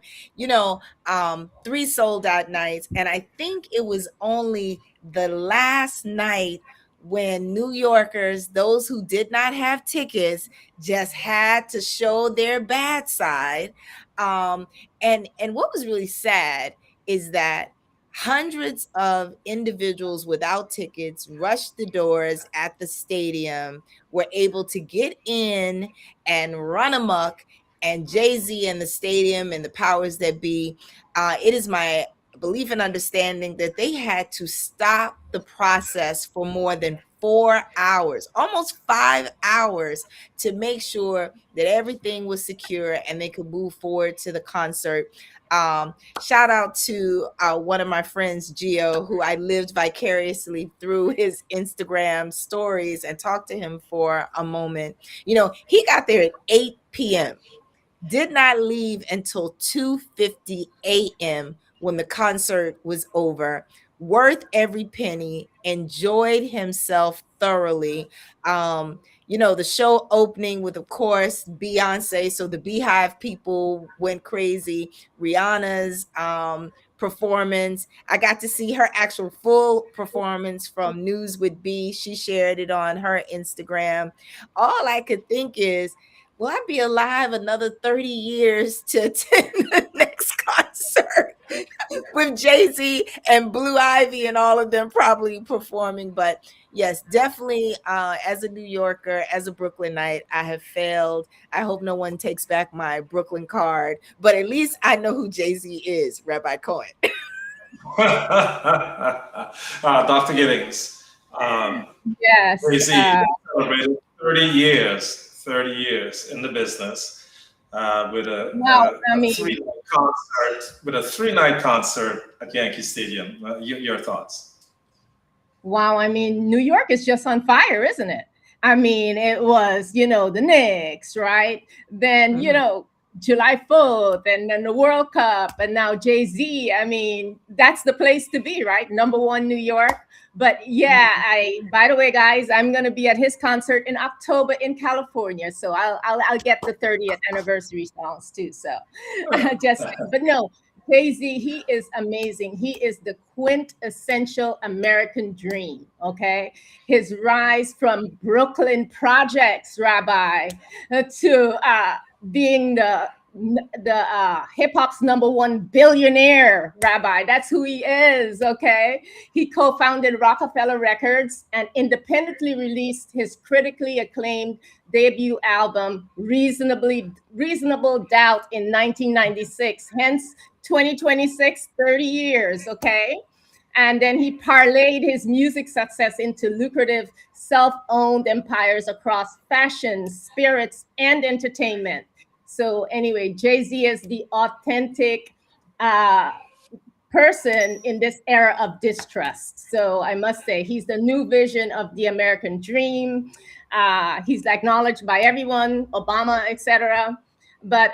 3 sold out nights, and I think it was only the last night when New Yorkers, those who did not have tickets, just had to show their bad side. And what was really sad is that hundreds of individuals without tickets rushed the doors at the stadium, were able to get in and run amok. And Jay-Z and the stadium and the powers that be, it is my belief and understanding that they had to stop the process for more than 4 hours, almost 5 hours, to make sure that everything was secure and they could move forward to the concert. Shout out to one of my friends, Gio, who I lived vicariously through his Instagram stories and talked to him for a moment. He got there at 8 p.m., did not leave until 2:50 a.m. when the concert was over. Worth every penny, enjoyed himself thoroughly. The show opening with, of course, Beyonce. So the Beehive people went crazy. Rihanna's performance. I got to see her actual full performance from News with B. She shared it on her Instagram. All I could think is, will I be alive another 30 years to attend the next concert with Jay-Z and Blue Ivy and all of them probably performing? But yes, definitely, as a New Yorker, as a Brooklynite, I have failed. I hope no one takes back my Brooklyn card, but at least I know who Jay-Z is, Rabbi Cohen. Dr. Giddings. Yes. Jay-Z celebrated 30 years in the business with a three-night concert at Yankee Stadium. Your thoughts? Wow, New York is just on fire, isn't it? It was, the Knicks, right? Then, July 4th, and then the World Cup, and now Jay-Z. That's the place to be, right? Number one, New York. But yeah, by the way, guys, I'm gonna be at his concert in October in California, so I'll get the 30th anniversary songs too. So, but no, Jay-Z, he is amazing. He is the quintessential American dream. Okay, his rise from Brooklyn projects, Rabbi, to being the hip hop's number one billionaire, Rabbi. That's who he is. Okay, he co-founded Rockefeller Records and independently released his critically acclaimed debut album Reasonable Doubt in 1996. Hence 2026, 30 years. Okay. And then he parlayed his music success into lucrative self-owned empires across fashion, spirits, and entertainment. So anyway, Jay-Z is the authentic person in this era of distrust. So I must say, he's the new vision of the American dream. He's acknowledged by everyone, Obama, etc. But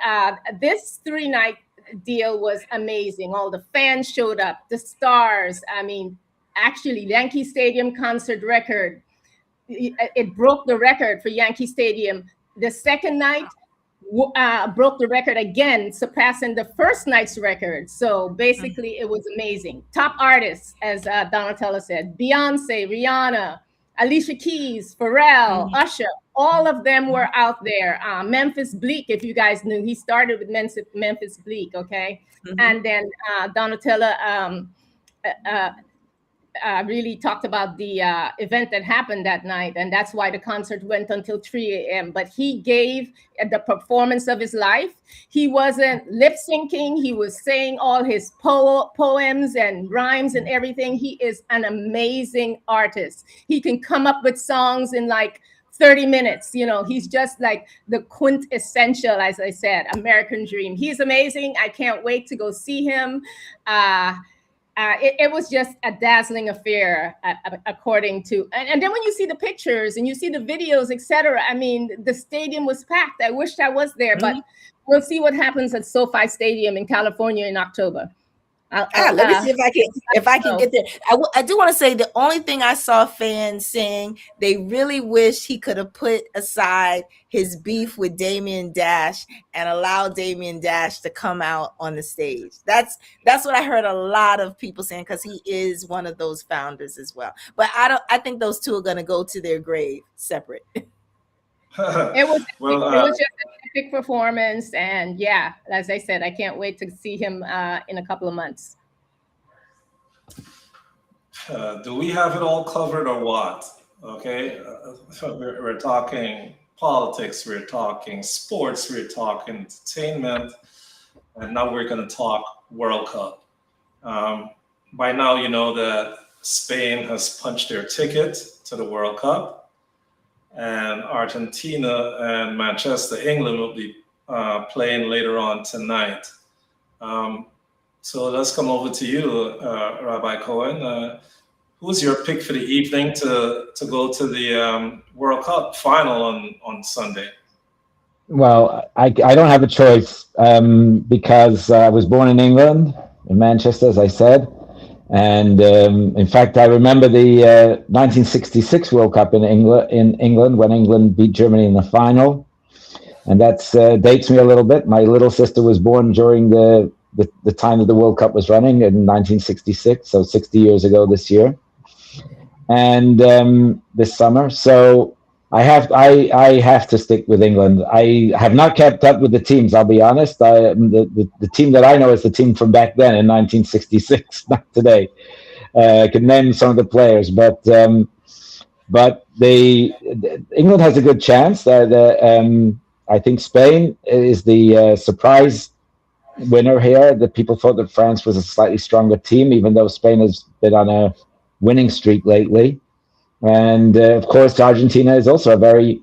this 3-night deal was amazing. All the fans showed up, the stars. Actually, Yankee Stadium concert record, it broke the record for Yankee Stadium. The second night broke the record again, surpassing the first night's record. So basically, it was amazing. Top artists, as Donatella said, Beyonce, Rihanna, Alicia Keys, Pharrell, Usher, all of them were out there. Memphis Bleak, if you guys knew, he started with Memphis Bleak, okay? And then Donatella really talked about the event that happened that night, and that's why the concert went until 3 a.m. But he gave the performance of his life. He wasn't lip syncing. He was saying all his poems and rhymes and everything. He is an amazing artist. He can come up with songs in like 30 minutes. He's just like the quintessential, as I said, American dream. He's amazing. I can't wait to go see him. It was just a dazzling affair, according to, and then when you see the pictures and you see the videos, etc. The stadium was packed. I wished I was there, but we'll see what happens at SoFi Stadium in California in October. Let me see if I can get there. I do want to say the only thing I saw fans saying they really wish he could have put aside his beef with Damien Dash and allowed Damien Dash to come out on the stage. That's what I heard a lot of people saying, because he is one of those founders as well. But I think those two are going to go to their grave separate. It was just an epic performance, and yeah, as I said, I can't wait to see him in a couple of months. Do we have it all covered or what? Okay, we're talking politics, we're talking sports, we're talking entertainment, and now we're going to talk World Cup. By now, you know that Spain has punched their ticket to the World Cup. And Argentina and Manchester, England will be playing later on tonight. So let's come over to you, Rabbi Cohen. Who's your pick for the evening to go to the World Cup final on Sunday? Well, I don't have a choice because I was born in England, in Manchester, as I said. And in fact, I remember the 1966 World Cup in England when England beat Germany in the final, and that dates me a little bit. My little sister was born during the time that the World Cup was running in 1966, so 60 years ago this year, and this summer. So I have to stick with England. I have not kept up with the teams, I'll be honest. The team that I know is the team from back then in 1966, not today. I could name some of the players, but England has a good chance. I think Spain is the surprise winner here. That people thought that France was a slightly stronger team, even though Spain has been on a winning streak lately. And of course, Argentina is also a very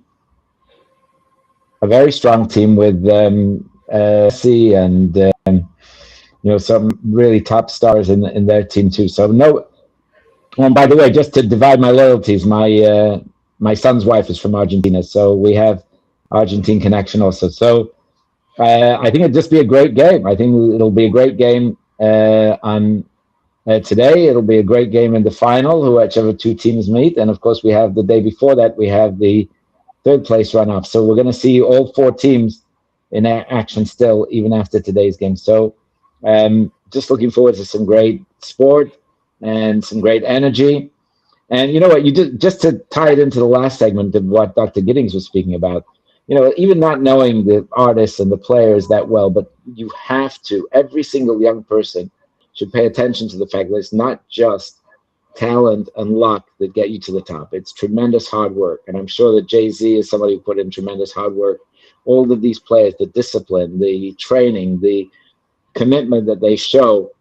strong team with Messi and some really top stars in their team too. So no. And by the way, just to divide my loyalties, my son's wife is from Argentina, so we have Argentine connection also. So I think it'd just be a great game. I think it'll be a great game on. Today, it'll be a great game in the final, whichever two teams meet. And of course, we have the day before that, we have the third place runoff. So we're going to see all four teams in action still, even after today's game. So just looking forward to some great sport and some great energy. And you know what, just to tie it into the last segment of what Dr. Giddings was speaking about, even not knowing the artists and the players that well, but you have to, every single young person should pay attention to the fact that it's not just talent and luck that get you to the top. It's tremendous hard work. And I'm sure that Jay-Z is somebody who put in tremendous hard work. All of these players, the discipline, the training, the commitment that they show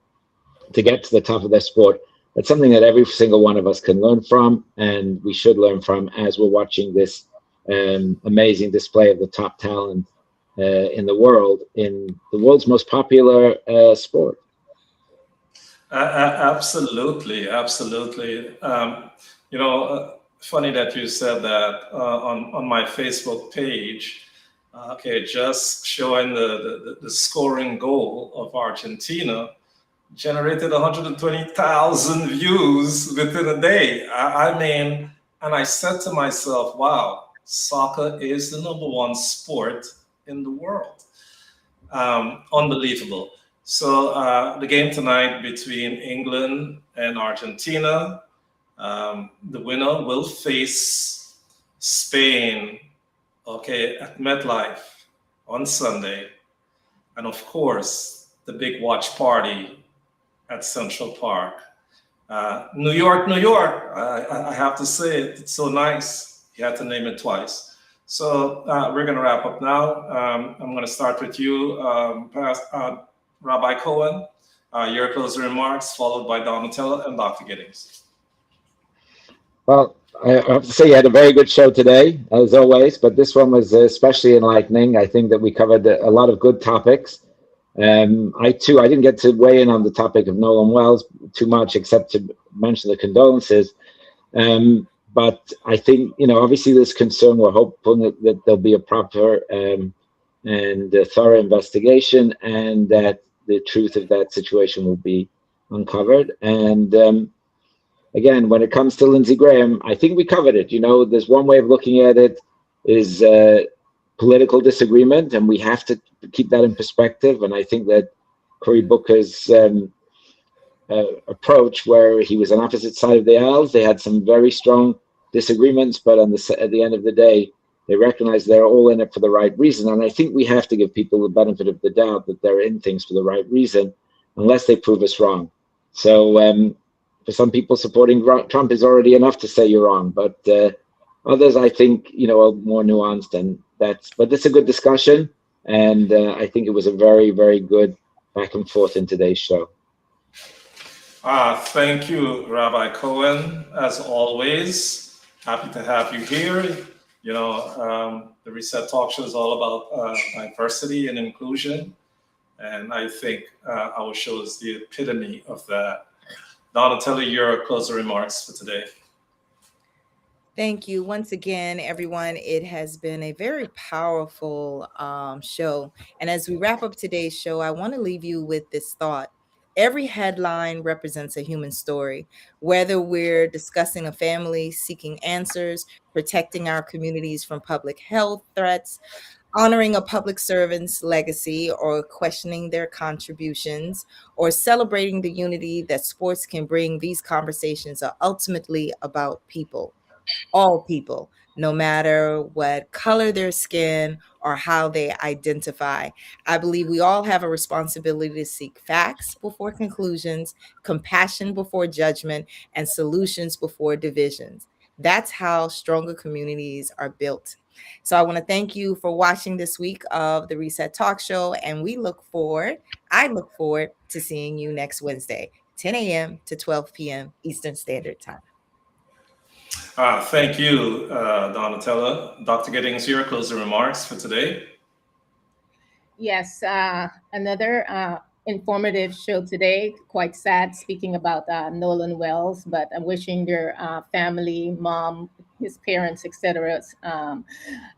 to get to the top of their sport, that's something that every single one of us can learn from, and we should learn from as we're watching this amazing display of the top talent in the world, in the world's most popular sport. Absolutely. Funny that you said that on my Facebook page. Just showing the scoring goal of Argentina generated 120,000 views within a day. I mean, and I said to myself, wow, soccer is the #1 sport in the world. Unbelievable. So the game tonight between England and Argentina, the winner will face Spain, at MetLife on Sunday. And of course, the big watch party at Central Park. New York, I have to say it, it's so nice. You had to name it twice. So we're going to wrap up now. I'm going to start with you, Rabbi Cohen, your closing remarks, followed by Donatella and Dr. Giddings. Well, I have to say you had a very good show today, as always, but this one was especially enlightening. I think that we covered a lot of good topics. I didn't get to weigh in on the topic of Nolan Wells too much, except to mention the condolences. But I think, obviously there's concern. We're hopeful that there'll be a proper and thorough investigation, and that the truth of that situation will be uncovered. And again, when it comes to Lindsey Graham, I think we covered it. There's one way of looking at it is political disagreement, and we have to keep that in perspective. And I think that Cory Booker's approach, where he was on opposite side of the aisles, they had some very strong disagreements, but at the end of the day, they recognize they're all in it for the right reason. And I think we have to give people the benefit of the doubt that they're in things for the right reason, unless they prove us wrong. So for some people, supporting Trump is already enough to say you're wrong, but others, I think, are more nuanced, and but it's a good discussion. And I think it was a very, very good back and forth in today's show. Thank you, Rabbi Cohen. As always, happy to have you here. The Reset Talk Show is all about diversity and inclusion. And I think our show is the epitome of that. Donatella, your closing remarks for today. Thank you once again, everyone. It has been a very powerful show. And as we wrap up today's show, I want to leave you with this thought. Every headline represents a human story, whether we're discussing a family seeking answers, protecting our communities from public health threats, honoring a public servant's legacy, or questioning their contributions, or celebrating the unity that sports can bring. These conversations are ultimately about people. All people, no matter what color their skin or how they identify. I believe we all have a responsibility to seek facts before conclusions, compassion before judgment, and solutions before divisions. That's how stronger communities are built. So I want to thank you for watching this week of the Reset Talk Show, and I look forward to seeing you next Wednesday, 10 a.m. to 12 p.m. Eastern Standard Time. Thank you, Donatella. Dr. Giddings, your closing remarks for today. Yes, another informative show today. Quite sad speaking about Nolan Wells, but I'm wishing their family, mom, his parents, etc.,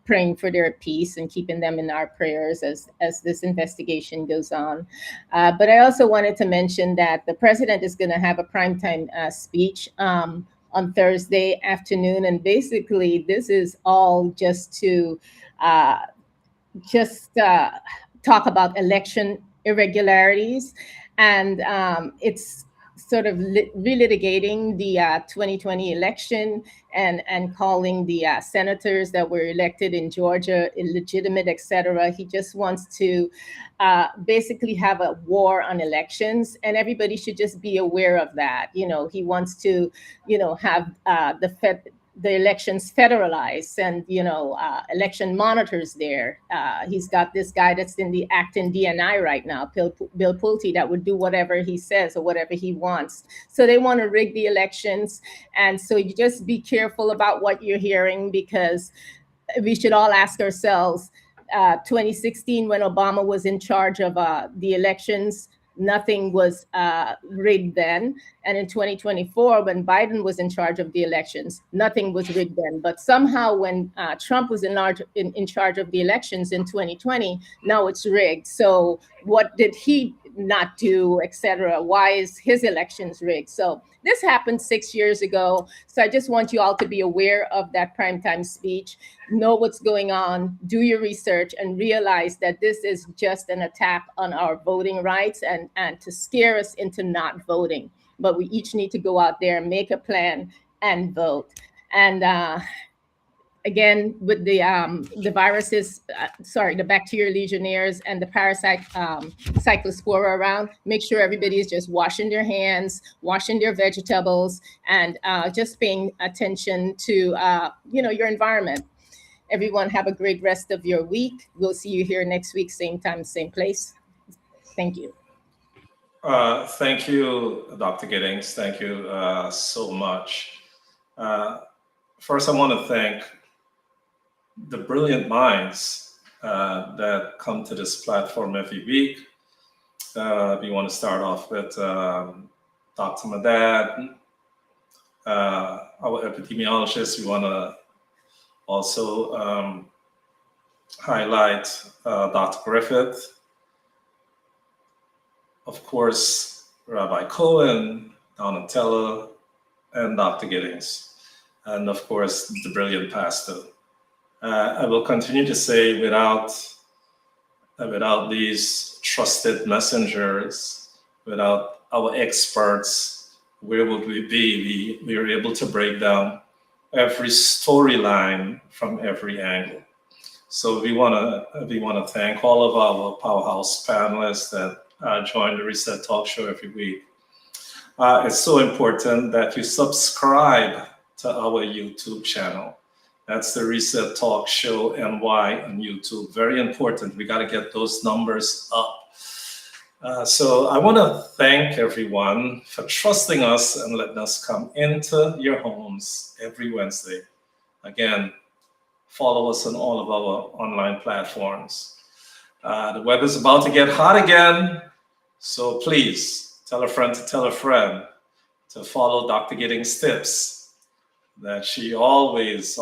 praying for their peace and keeping them in our prayers as this investigation goes on. But I also wanted to mention that the president is going to have a primetime speech on Thursday afternoon. And basically, this is all just to talk about election irregularities. And it's sort of relitigating the 2020 election and calling the senators that were elected in Georgia illegitimate, etc. He just wants to basically have a war on elections, and everybody should just be aware of that. He wants to, have the elections federalized and, election monitors there. He's got this guy that's in the acting DNI right now, Bill Pulte, that would do whatever he says or whatever he wants. So they want to rig the elections. And so you just be careful about what you're hearing, because we should all ask ourselves, 2016, when Obama was in charge of the elections, nothing was rigged then. And in 2024, when Biden was in charge of the elections, nothing was rigged then. But somehow when Trump was in charge of the elections in 2020, now it's rigged. So what did he not do, et cetera? Why is his elections rigged? So this happened 6 years ago. So I just want you all to be aware of that primetime speech, know what's going on, do your research, and realize that this is just an attack on our voting rights and to scare us into not voting. But we each need to go out there, make a plan, and vote. And again, with the viruses, the bacterial legionnaires and the parasite cyclospora around, make sure everybody is just washing their hands, washing their vegetables, and just paying attention to your environment. Everyone have a great rest of your week. We'll see you here next week, same time, same place. Thank you. Thank you, Dr. Giddings. Thank you so much. First, I want to thank the brilliant minds that come to this platform every week. We want to start off with Dr. Madad, our epidemiologist. We want to also highlight Dr. Griffith. Of course, Rabbi Cohen, Donatella, and Dr. Giddings, and of course, the brilliant pastor. I will continue to say without these trusted messengers, without our experts, where would we be? We are able to break down every storyline from every angle. So we want to thank all of our powerhouse panelists that join the Reset Talk Show every week. It's so important that you subscribe to our YouTube channel. That's the Reset Talk Show NY on YouTube. Very important. We got to get those numbers up. So I want to thank everyone for trusting us and letting us come into your homes every Wednesday. Again, follow us on all of our online platforms. The weather's about to get hot again, so please tell a friend to tell a friend to follow Dr. Giddings' tips that she always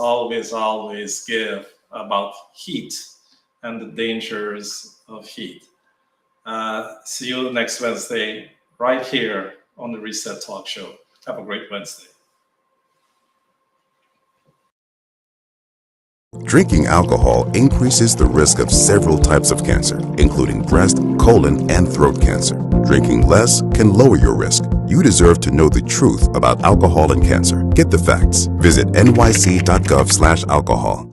give about heat and the dangers of heat. See you next Wednesday right here on the Reset Talk Show. Have a great Wednesday. Drinking alcohol increases the risk of several types of cancer, including breast, colon, and throat cancer. Drinking less can lower your risk. You deserve to know the truth about alcohol and cancer. Get the facts. Visit nyc.gov/alcohol.